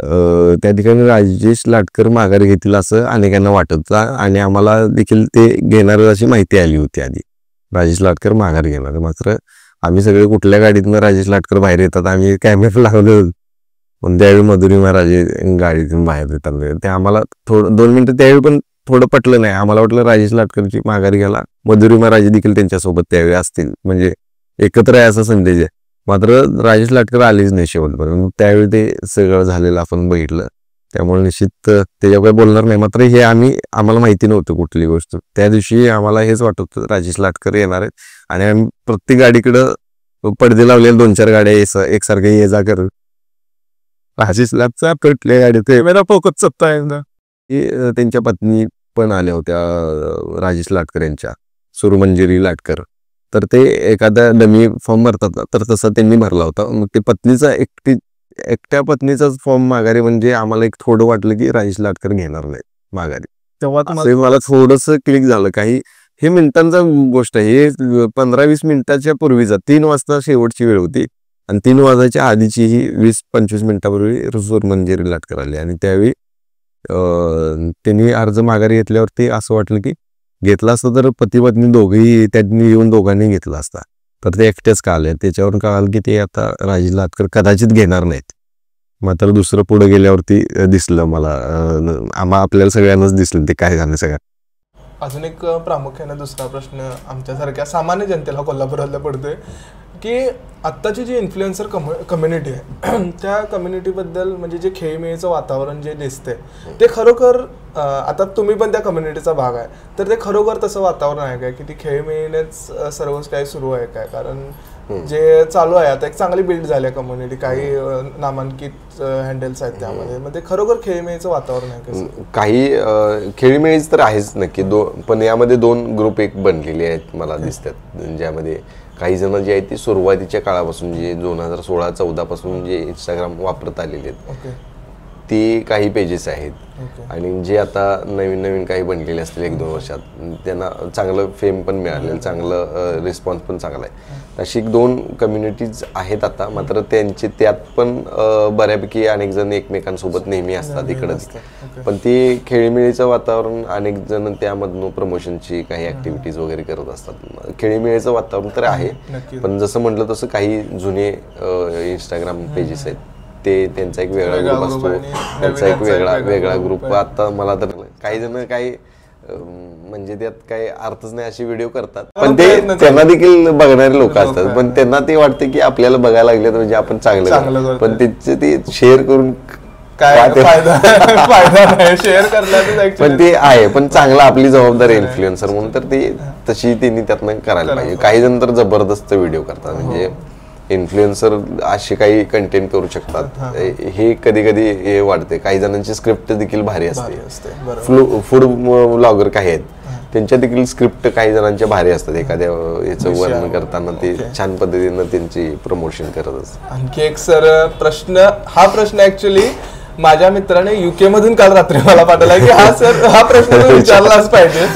त्या ठिकाणी राजेश लाटकर माघार घेतील असं अनेकांना वाटत आणि आम्हाला देखील ते घेणार अशी माहिती आली होती आधी. राजेश लाटकर माघार घेणार. मात्र आम्ही सगळे कुठल्या गाडीतनं राजेश लाटकर बाहेर येतात आम्ही कॅमेरा लावले, पण त्यावेळी मधुरिमा राजे गाडीतून बाहेर येतात. ते आम्हाला थोडं 2 मिनिटं त्यावेळी पण थोडं पटलं नाही. आम्हाला वाटलं राजेश लाटकरची माघार घ्यायला मधुरिमा राजे देखील त्यांच्यासोबत त्यावेळी असतील, म्हणजे एकत्र आहे असा संदेश आहे. मात्र राजेश लाटकर आलेच नाही शेवटपर्यंत. त्यावेळी ते सगळं झालेलं आपण बघितलं. त्यामुळे निश्चित त्याच्यावर काही बोलणार नाही. मात्र हे आम्हाला माहिती नव्हतं कुठली गोष्ट. त्या दिवशी आम्हाला हेच वाटत होतं राजेश लाटकर येणार आहेत आणि आम्ही प्रत्येक गाडीकडं पडदे लावलेले 2-4 गाड्या एकसारखे ये जा कर. राजेश लाटचा पेटल्या गाडीत मेरा फोकस सत्ता आहे. त्यांच्या पत्नी पण आल्या होत्या राजेश लाटकर यांच्या, सुरमंजिरी लाटकर. तर ते एखादा डमी फॉर्म भरतात तर तसा त्यांनी भरला होता. मग ते पत्नीचा एकट्या पत्नीचाच फॉर्म माघारी, म्हणजे आम्हाला एक थोडं वाटलं की राजेश लाटकर घेणार नाही माघारी. तेव्हा मला थोडंसं क्लिक झालं. काही हे मिनिटांचा गोष्ट आहे, हे 15-20 मिनिटाच्या पूर्वीचा 3 वाजता शेवटची वेळ होती आणि 3 वाजायच्या आधीची ही 20-25 मिनिटापूर्वी सुरमंजिरी लाटकर आली. आणि त्यावेळी त्यांनी अर्ज माघारी घेतल्यावरती असं वाटलं की घेतला असता तर पती पत्नी दोघेही त्यांनी येऊन दोघांनी घेतला असता. तर ते एकटेच का आले, त्याच्यावरून कळालं की ते आता राजेश लाटकर कदाचित घेणार नाहीत. मात्र दुसरं पुढे गेल्यावरती दिसलं मला, आपल्याला सगळ्यांनाच दिसलं ते काय झालं सगळ्यात.
अजून एक प्रामुख्याने दुसरा प्रश्न आमच्यासारख्या सामान्य जनतेला कोल्हापुरातला पडतोय की आत्ताची जी इन्फ्लुएन्सर कम्युनिटी आहे त्या कम्युनिटीबद्दल, म्हणजे जे खेळीमेळीचं वातावरण जे दिसते ते खरोखर, आता तुम्ही पण त्या कम्युनिटीचा भाग आहे, तर ते खरोखर तसं वातावरण आहे काय की ती खेळीमेळीनेच सर्व काही सुरू आहे काय? कारण जे चालू आहे आता, एक चांगली बिल्ड झाली आहे कम्युनिटी, काही नामांकित हँडल्स आहेत त्यामध्ये, मग ते खरोखर खेळीमेळीचं वातावरण आहे कसं?
काही खेळीमेळीच तर आहेच नक्की, पण यामध्ये 2 ग्रुप एक बनलेले आहेत मला दिसतात, ज्यामध्ये काही जण जे आहेत ती सुरुवातीच्या काळापासून, जे 2016-14 पासून जे इंस्टाग्राम वापरत आलेले आहेत ती काही पेजेस आहेत. आणि जे आता नवीन काही बनलेले असतील 1-2 वर्षात, त्यांना चांगलं फेम पण मिळालेलं, चांगलं रिस्पॉन्स पण चांगला आहे. अशी 2 कम्युनिटीज आहेत आता. मात्र त्यात पण बऱ्यापैकी अनेक जण एकमेकांसोबत नेहमी असतात इकडं, पण ती खेळीमेळीचं वातावरण, अनेक जण त्यामधून प्रमोशनची काही ऍक्टिव्हिटीज वगैरे करत असतात. खेळीमेळीचं वातावरण तर आहे, पण जसं म्हटलं तसं काही जुने इंस्टाग्राम पेजेस आहेत ते त्यांचा एक वेगळा ग्रुप असतो, त्यांचा एक वेगळा ग्रुप. आता मला तर काही जण काही म्हणजे त्यात काही अर्थच नाही असे व्हिडिओ करतात, पण ते त्यांना देखील बघणारे लोक असतात, पण त्यांना ते वाटतं की आपल्याला बघायला लागले म्हणजे आपण चांगलं, पण ते शेअर करून
काय फायदा नाही शेअर करण्याचं.
पण ते आहे, पण चांगला आपली जबाबदारी इन्फ्लुएन्सर म्हणून तर ते तशी त्यांनी त्यातनं करायला पाहिजे. काही जण तर जबरदस्त व्हिडिओ करतात, म्हणजे इन्फ्लुएन्सर असे काही कंटेंट करू शकतात, हे कधी हे वाटते. काही जणांची स्क्रिप्ट देखील भारी असते. फूड ब्लॉगर काही आहेत त्यांच्या देखील स्क्रिप्ट काही जणांच्या भारी असतात. एखाद्या याचं वर्णन करताना ते छान पद्धतीनं त्यांची प्रमोशन करत असतात.
आणखी एक सर हा प्रश्न ऍक्च्युली माझ्या मित्राने UK मधून काल रात्री मला पाठवला की हा प्रश्न विचारलाच पाहिजे.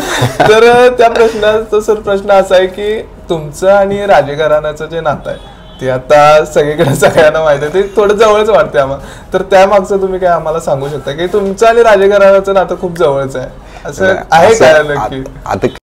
तर त्या प्रश्नाचा सर प्रश्न असा आहे की तुमचं आणि राजे घराण्याचं जे नातं आहे ते आता सगळीकडे सगळ्यांना माहिती आहे, ते थोडं जवळच वाटते आम्हाला. तर त्यामागचं तुम्ही काय आम्हाला सांगू शकता की तुमचं आणि राजे घराण्याचं नातं खूप जवळच आहे, असं आहे काय नक्की?
आता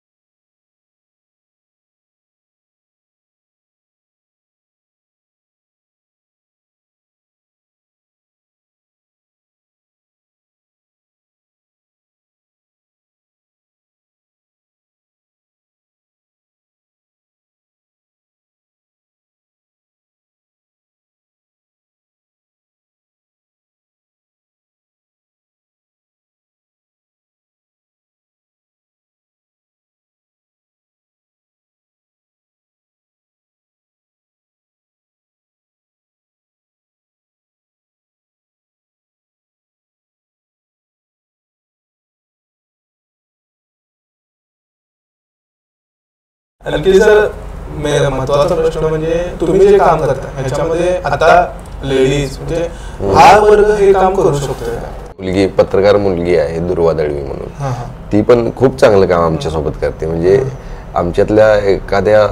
आणखी सर महत्वाचा प्रश्न म्हणजे तुम्ही जे काम करता ह्याच्यामध्ये आता लेडीज म्हणजे हा वर्ग हे काम करू शकतो.
पत्रकार मुलगी आहे दुर्वा दळवी म्हणून, ती पण खूप चांगलं काम आमच्या सोबत करते. म्हणजे आमच्यातल्या एखाद्या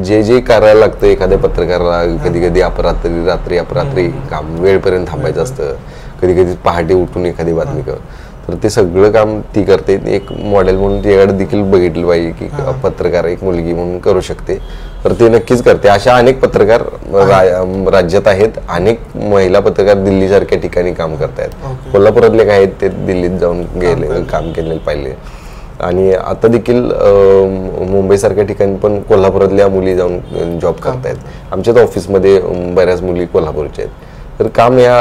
जे करायला लागतं एखाद्या पत्रकाराला, कधी रात्री अपरात्री काम वेळपर्यंत थांबायचं असतं, कधी पहाटे उठून एखादी बातमी कर, तर ते सगळं काम ती करते. एक मॉडेल म्हणून तिच्याकडे देखील बघितलं पाहिजे की पत्रकार एक मुलगी म्हणून करू शकते, तर ते नक्कीच करते. अशा अनेक पत्रकार राज्यात आहेत, अनेक महिला पत्रकार दिल्लीसारख्या ठिकाणी काम करतायत. कोल्हापुरातले काय आहेत ते दिल्लीत जाऊन गेले काम केलेले पाहिले. आणि आता देखील मुंबईसारख्या ठिकाणी पण कोल्हापुरातल्या मुली जाऊन जॉब करतायत. आमच्याच ऑफिसमध्ये बऱ्याच मुली कोल्हापूरच्या आहेत. तर काम या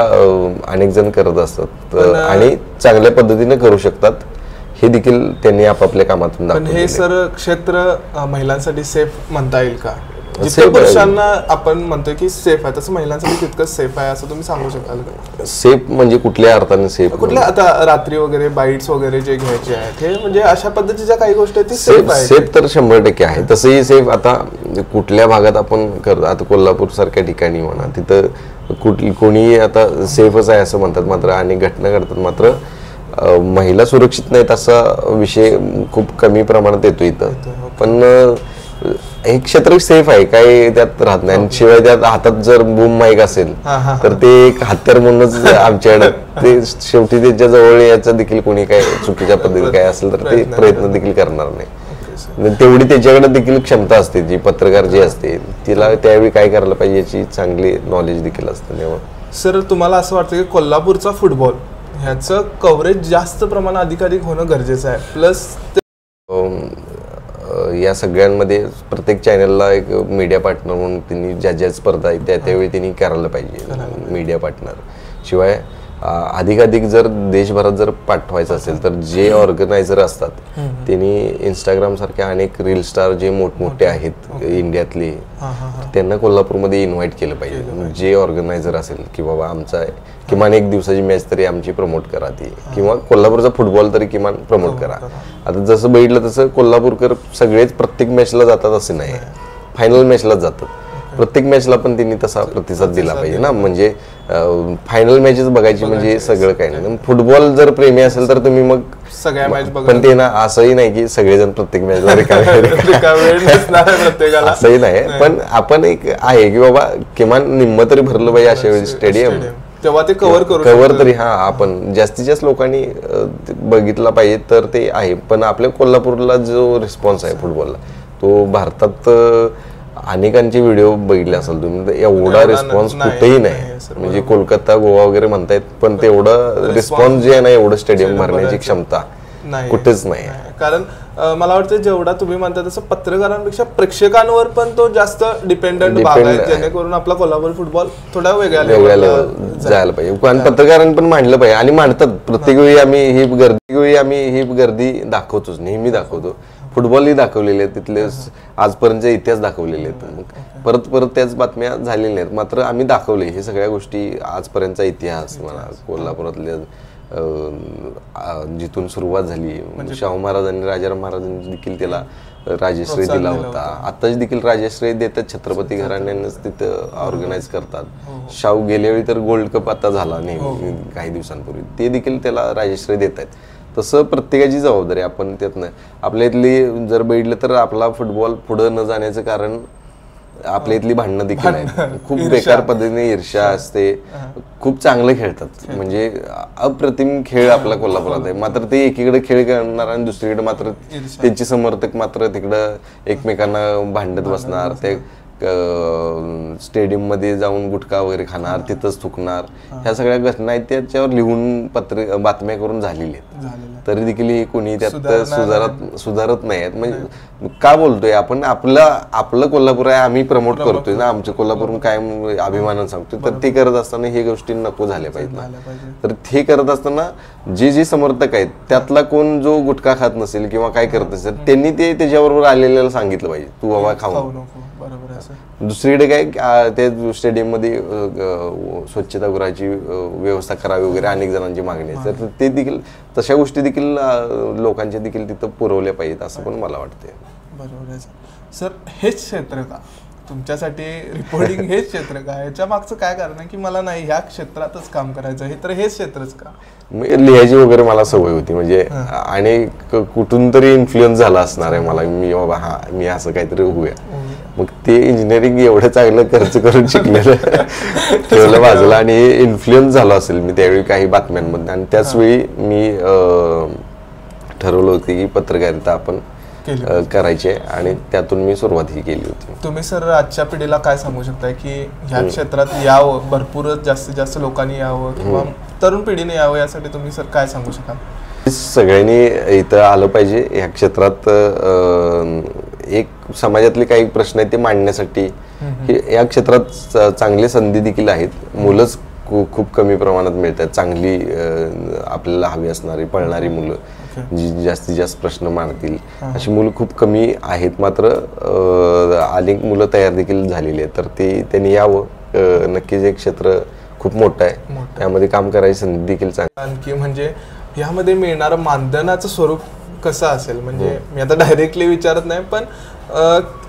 अनेक जण करत असतात आणि चांगल्या पद्धतीने करू शकतात, हे देखील त्यांनी आपापल्या कामातून
दाखवलं. हे सर क्षेत्र महिलांसाठी सेफ म्हणता येईल का? जिथे पुरुषांना आपण म्हणतोय की सेफ आहे, तसं महिलांसाठी तितकंच सेफ आहे असं तुम्ही सांगू शकाल का?
सेफ म्हणजे कुठल्या अर्थाने सेफ?
कुठल्या आता रात्री वगैरे बाईट्स वगैरे जे घ्यायचे आहेत हे म्हणजे अशा पद्धतीच्या काही गोष्टी आहेत
सेफ आहे. सेफ तर 100% आहे. तसंही सेफ आता कुठल्या भागात आपण करतो, आता कोल्हापूर सारख्या ठिकाणी म्हणा, तिथं कोणी आता सेफच आहे असं म्हणतात, मात्र अनेक घटना घडतात. मात्र महिला सुरक्षित नाहीत असा विषय खूप कमी प्रमाणात येतो इथं. पण हे क्षेत्र सेफ आहे, काही त्यात राहत नाही. आणि शिवाय त्यात हातात जर बूम माईक असेल तर ते एक हत्यार म्हणूनच आमच्याकडे ते शेवटी त्याच्या जवळ याचं देखील कोणी काय चुकीच्या पद्धतीने काय असेल तर ते प्रयत्न देखील करणार नाही. तेवढी त्याच्याकडे देखील क्षमता असते, जी पत्रकार जी असते तिला त्यावेळी काय करायला पाहिजे याची चांगली नॉलेज देखील असते.
सर तुम्हाला असं वाटतं की कोल्हापूरचा फुटबॉल ह्याचं कव्हरेज जास्त प्रमाणात अधिकाधिक होणं गरजेचं आहे? प्लस
या सगळ्यांमध्ये प्रत्येक चॅनलला एक मीडिया पार्टनर म्हणून त्यांनी ज्या ज्या स्पर्धा आहेत त्यावेळी त्यांनी करायला पाहिजे मीडिया पार्टनर. शिवाय अधिकाधिक जर देशभरात जर पाठवायचं असेल तर जे ऑर्गनायझर असतात त्यांनी इंस्टाग्राम सारख्या अनेक रील स्टार जे मोठमोठे आहेत इंडियातले त्यांना कोल्हापूरमध्ये इन्व्हाइट केलं पाहिजे. जे ऑर्गनायझर असेल की बाबा आमचा किमान एक दिवसाची मॅच तरी आमची प्रमोट करा ती, किंवा कोल्हापूरचा फुटबॉल तरी किमान प्रमोट करा. आता जसं बघितलं तसं कोल्हापूरकर सगळेच प्रत्येक मॅचला जातात असं नाही, फायनल मॅचलाच जातात. प्रत्येक मॅचला पण त्यांनी तसा प्रतिसाद दिला पाहिजे ना. म्हणजे फायनल मॅचेस बघायची म्हणजे सगळं काही नाही. फुटबॉल जर प्रेमी असेल तर तुम्ही मग
सगळ्या मॅच बघा,
पण ते ना असंही नाही की सगळेजण प्रत्येक मॅचला असंही नाही. पण आपण एक आहे की बाबा किमान निम्म तरी भरलं पाहिजे अशा वेळी स्टेडियम,
तेव्हा ते
कव्हर तरी आपण जास्तीत जास्त लोकांनी बघितला पाहिजे तर ते आहे. पण आपल्या कोल्हापूरला जो रिस्पॉन्स आहे फुटबॉलला तो भारतात अनेकांचे व्हिडिओ बघितले असेल तुम्ही, एवढा रिस्पॉन्स कुठेही नाही. म्हणजे कोलकाता गोवा वगैरे म्हणतायत पण तेवढं रिस्पॉन्स जे आहे ना, एवढं स्टेडियम भरण्याची क्षमता कुठेच नाही.
कारण मला वाटतं जेवढा तुम्ही म्हणता तसं पत्रकारांपेक्षा प्रेक्षकांवर पण तो जास्त डिपेंडंट भाग आहे, जेणेकरून आपला कोल्हापूर फुटबॉल थोडा वेगळ्या लेवल
जायला पाहिजे. आणि पत्रकारांनी पण मांडलं पाहिजे आणि मांडतात. प्रत्येक वेळी आम्ही ही गर्दी दाखवतोच, नेहमी दाखवतो. फुटबॉलही दाखवलेले आहेत, तिथले आजपर्यंतचे इतिहास दाखवलेले आहेत. परत त्याच बातम्या झालेल्या आहेत, मात्र आम्ही दाखवले हे सगळ्या गोष्टी. आजपर्यंतचा इतिहास म्हणा, कोल्हापुरातल्या जिथून सुरुवात झाली, शाहू महाराजांनी राजाराम महाराजांनी देखील त्याला राजश्री दिला होता. आताच देखील राजश्री देतात, छत्रपती घराण्यानेच तिथं ऑर्गनाईज करतात. शाहू गेल्या वेळी तर गोल्ड कप आता झाला नेहमी काही दिवसांपूर्वी, ते देखील त्याला राजश्री देत आहेत. तसं प्रत्येकाची जबाबदारी. आपण त्यातनं आपल्या इथली जर बघितलं तर आपला फुटबॉल पुढे न जाण्याचं कारण आपल्या इथली भांडणं देखील आहेत. खूप बेकार पद्धतीने ईर्ष्या असते. खूप चांगलं खेळतात, म्हणजे अप्रतिम खेळ आपला कोल्हापुरात आहे. मात्र ते एकीकडे खेळ करणार आणि दुसरीकडे मात्र त्यांची समर्थक मात्र तिकडं एकमेकांना भांडत बसणार. ते स्टेडियम मध्ये जाऊन गुटखा वगैरे खाणार, तिथंच थुकणार. ह्या सगळ्या घटना आहेत त्याच्यावर लिहून बातम्या करून झालेल्या आहेत. तरी देखील कोणी त्यात सुधारत नाही आहेत. म्हणजे का बोलतोय आपण, आपलं कोल्हापूर आहे, आम्ही प्रमोट करतोय ना, आमचं कोल्हापूर कायम अभिमानानं सांगतोय. तर ते करत असताना हे गोष्टी नको झाल्या पाहिजेत. तर हे करत असताना जे समर्थक आहेत त्यातला कोण जो गुटखा खात नसेल किंवा काय करत असेल त्यांनी ते त्याच्याबरोबर आलेल्याला सांगितलं पाहिजे, तू बाबा खाऊ. दुसरीकडे काय ते स्टेडियम मध्ये स्वच्छतागृहाची व्यवस्था करावी वगैरे अनेक जणांची मागणी आहे. तर ते देखील तशा गोष्टी देखील लोकांच्या देखील तिथं पुरवल्या पाहिजेत असं पण मला वाटतंय.
बरोबर आहे सर. हेच क्षेत्र का तुमच्यासाठी, रिपोर्टिंग हेच क्षेत्र का? याच्या मागचं काय कारण आहे की मला नाही ह्या क्षेत्रातच काम करायचं, हे तर हेच क्षेत्रच का?
लिहायची वगैरे मला सवय होती, म्हणजे आणि कुठून तरी इन्फ्लुएन्स झाला असणार आहे मला, मी बाबा मी असं काहीतरी होऊया. मग ते इंजिनिअरिंग एवढं चांगलं खर्च करून शिकलेलं ठेवलं बाजूला आणि इन्फ्लुएन्स झालो असेल मी त्यावेळी काही बातम्यांमध्ये. आणि त्याच वेळी मी ठरवलं होतं की पत्रकारिता आपण करायचे आणि त्यातून मी सुरुवात ही केली होती.
तुम्ही सर आजच्या पिढीला काय सांगू शकताय की ह्या क्षेत्रात यावं, भरपूर जास्तीत जास्त लोकांनी यावं किंवा तरुण पिढीने यावं, यासाठी तुम्ही सर काय सांगू शकाल?
सगळ्यांनी इथं आलं पाहिजे. ह्या क्षेत्रात एक समाजातले काही प्रश्न आहेत ते मांडण्यासाठी या क्षेत्रात चांगली संधी देखील आहेत. मुलंच खूप कमी प्रमाणात मिळतात, चांगली आपल्याला हवी असणारी पळणारी मुलं जी जास्तीत जास्त प्रश्न मांडतील अशी मुलं खूप कमी आहेत. मात्र अनेक मुलं तयार देखील झालेली आहेत. तर ते त्यांनी यावं. नक्कीच एक क्षेत्र खूप मोठं आहे, त्यामध्ये काम करायची संधी देखील चांगली.
आणखी म्हणजे यामध्ये मिळणारं मानधनाचं स्वरूप कसं असेल? म्हणजे मी आता डायरेक्टली विचारत नाही, पण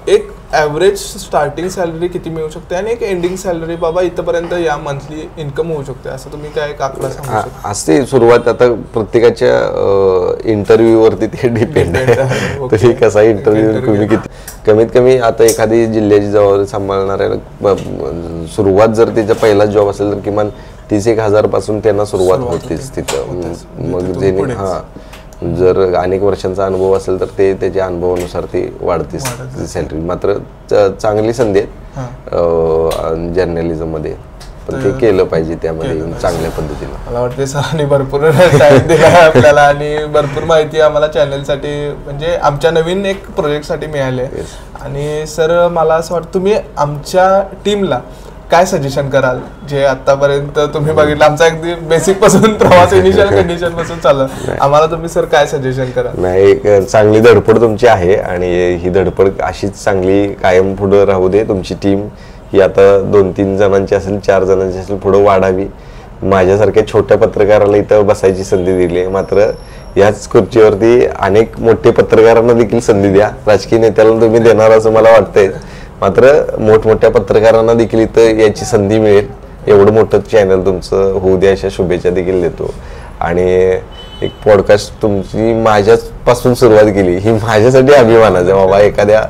एक ॲव्हरेज स्टार्टिंग सॅलरी किती मिळू शकते आणि एक एंडिंग सॅलरी बाबा इथपर्यंत या मंथली इन्कम होऊ शकते, असं तुम्ही काय एक आकडा सांगू शकता?
असते सुरुवात. आता प्रत्येकाच्या इंटरव्ह्यू वरती ते डिपेंड आहे. तरी कसा इंटरव्ह्यू तुम्ही किती कमीत कमी आता एखादी जिल्ह्याची जबाबदारी सांभाळणाऱ्या सुरुवात जर त्याचा पहिला जॉब असेल तर किमान 30,000 पासून त्यांना सुरुवात होतेच तिथं. मग जे जर अनेक वर्षांचा अनुभव असेल तर ते त्याच्या अनुभवानुसार ती वाढते सॅलरी. मात्र चांगली संधी आहेत जर्नलिझम मध्ये, पण ते केलं पाहिजे त्यामध्ये चांगल्या पद्धतीने.
मला वाटते सरांनी भरपूर टाइम दिला आपल्याला आणि भरपूर माहिती आम्हाला चॅनलसाठी म्हणजे आमच्या नवीन एक प्रोजेक्टसाठी मिळाले. आणि सर मला असं वाटतं तुम्ही आमच्या टीमला काय सजेशन कराल जे आतापर्यंत तुम्ही बघितलं आमचा अगदी बेसिक पासून प्रवास इनिशियल कंडिशन पासून चालू, आम्हाला तुम्ही सर काय सजेशन कराल?
नाही, चांगली धडपड तुमची आहे आणि ही धडपड अशीच चांगली कायम पुढे राहू दे. तुमची टीम ही आता 2-3 जणांची असेल, 4 जणांची असेल, पुढे वाढावी. माझ्यासारख्या छोट्या पत्रकाराला इथं बसायची संधी दिली आहे, मात्र याच खुर्चीवरती अनेक मोठे पत्रकारांना देखील संधी द्या. राजकीय नेत्याला तुम्ही देणार असं मला वाटतंय, मात्र मोठमोठ्या पत्रकारांना देखील इथं याची संधी मिळेल. एवढं मोठं चॅनल तुमचं होऊ द्या अशा शुभेच्छा देखील देतो. आणि एक पॉडकास्ट तुमची माझ्यापासून सुरुवात केली ही माझ्यासाठी अभिमानाचं आहे बाबा. एखाद्या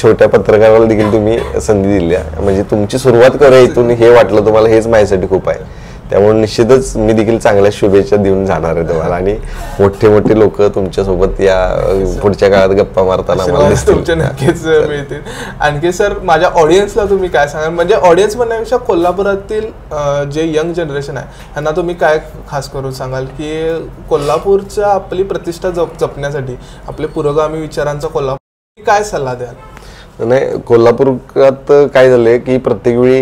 छोट्या पत्रकाराला देखील तुम्ही संधी दिल्या म्हणजे तुमची सुरुवात करा इथून, हे वाटलं तुम्हाला हेच माझ्यासाठी खूप आहे. त्यामुळे निश्चितच मी देखील चांगल्या शुभेच्छा देऊन जाणार आहे तुम्हाला आणि मोठे मोठे लोक तुमच्यासोबत या पुढच्या काळात गप्पा मारताना मला दिसतील,
नक्कीच मिळतील. आणखी सर माझ्या ऑडियन्सला तुम्ही काय सांगाल? म्हणजे ऑडियन्स म्हणण्यापेक्षा कोल्हापुरातील जे यंग जनरेशन आहे त्यांना तुम्ही काय खास करून सांगाल की कोल्हापूरच्या आपली प्रतिष्ठा जपण्यासाठी आपले पुरोगामी विचारांचा कोल्हापूर काय सल्ला द्याल?
नाही, कोल्हापुरात काय झालंय की प्रत्येक वेळी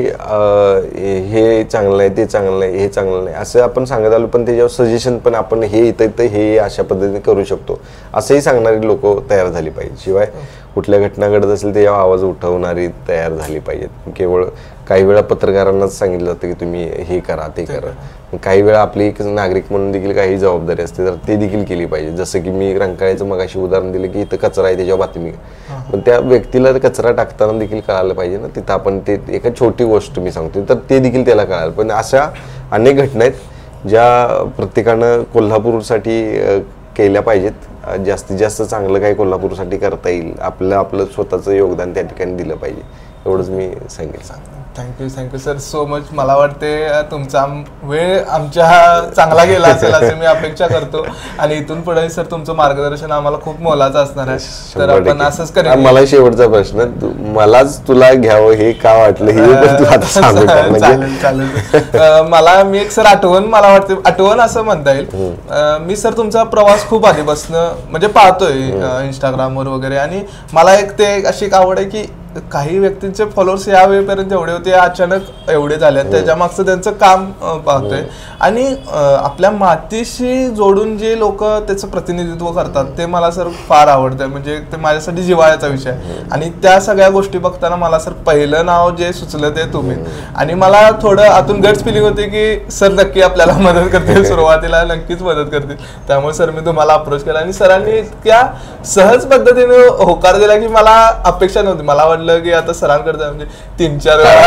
हे चांगलं आहे, ते चांगलं आहे, हे चांगलं नाही असं आपण सांगत आलो, पण त्याच्यावर सजेशन पण आपण हे इथं हे अशा पद्धतीने करू शकतो असंही सांगणारी लोक तयार झाली पाहिजे. शिवाय कुठल्या घटना घडत असेल त्याच्यावर आवाज उठवणारी तयार झाली पाहिजेत. केवळ काही वेळा पत्रकारांनाच सांगितलं जातं की तुम्ही हे करा ते करा, काही वेळा आपली एक नागरिक म्हणून देखील काही जबाबदारी असते तर ते देखील केली पाहिजे. जसं की मी रंकाळ्याचं मगाशी उदाहरण दिलं की इथं कचरा आहे त्याच्यावर बातमी, पण त्या व्यक्तीला कचरा टाकताना देखील कळायला पाहिजे ना, तिथं आपण ते एका छोटी गोष्ट मी सांगतो तर ते देखील त्याला कळायला. पण अशा अनेक घटना आहेत ज्या प्रत्येकानं कोल्हापूरसाठी केल्या पाहिजेत. जास्तीत जास्त चांगलं काही कोल्हापूरसाठी करता येईल, आपलं स्वतःचं योगदान त्या ठिकाणी दिलं पाहिजे, एवढंच मी सांगेल.
Thank you sir so much. मला वाटते तुमचा वेळ आमच्या चांगला गेला असेल असं मी अपेक्षा करतो आणि इथून पुढे सर तुमचं मार्गदर्शन आम्हाला खूप मोलाचं असणार आहे. तर आपण असंच करेल.
मला शेवटचा प्रश्न, मलाच तुला घ्यावं हे का वाटलं हे पण तू आता सांगू का?
चालेल. मला मी एक सर मला वाटते आठवण असं म्हणता येईल. मी सर तुमचा प्रवास खूप आधीपासून म्हणजे पाहतोय इंस्टाग्रामवर वगैरे आणि मला एक ते अशी एक आवड आहे की काही व्यक्तींचे फॉलोअर्स या वेळेपर्यंत एवढे होते अचानक एवढे झाले, त्याच्या मागचं त्यांचं काम पाहतोय आणि आपल्या मातीशी जोडून जे लोक त्याचं प्रतिनिधित्व करतात ते मला सर फार आवडतं. म्हणजे ते माझ्यासाठी जिव्हाळ्याचा विषय आहे आणि त्या सगळ्या गोष्टी बघताना मला सर पहिलं नाव जे सुचलं ते तुम्ही आणि मला थोडं आतून गट्स फिलिंग होते की सर नक्की आपल्याला मदत करतील, सुरुवातीला नक्कीच मदत करतील. त्यामुळे सर मी तुम्हाला अप्रोच केला आणि सरांनी इतक्या सहज पद्धतीने होकार दिला की मला अपेक्षा नव्हती. मला वाटलं की आता सरांकडे म्हणजे 3-4 वेळा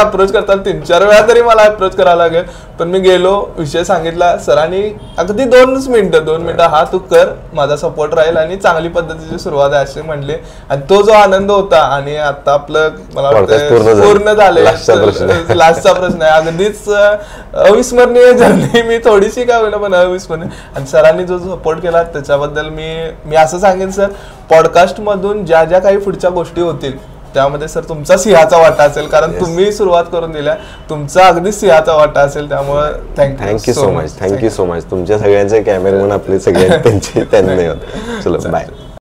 अप्रोच करतात, 3-4 वेळा तरी मला अप्रोच करावं लागेल. पण मी गेलो, विषय सांगितला सरांनी, अगदी 2 मिनिटं हा तू कर, माझा सपोर्ट राहील आणि चांगली पद्धतीची सुरुवात आहे असे म्हणले. आणि तो जो आनंद होता, आणि आता आपलं मला वाटतं पूर्ण झालंय, लास्टचा प्रश्न आहे, अगदीच अविस्मरणीय जर्नी, मी थोडीशी काय होईल पण अविस्मरणीय. आणि सरांनी जो सपोर्ट केला त्याच्याबद्दल मी असं सांगेन सर, पॉडकास्ट मधून ज्या ज्या काही पुढच्या गोष्टी होतील त्यामध्ये सर तुमचा सिंहाचा वाटा असेल, कारण तुम्ही सुरुवात करून दिल्या, तुमचा अगदी सिंहाचा वाटा असेल. त्यामुळे
थँक्यू सो मच. तुमच्या सगळ्यांचे कॅमेरामॅन आपले सगळे त्यांचे त्यांनी होते. चलो बाय.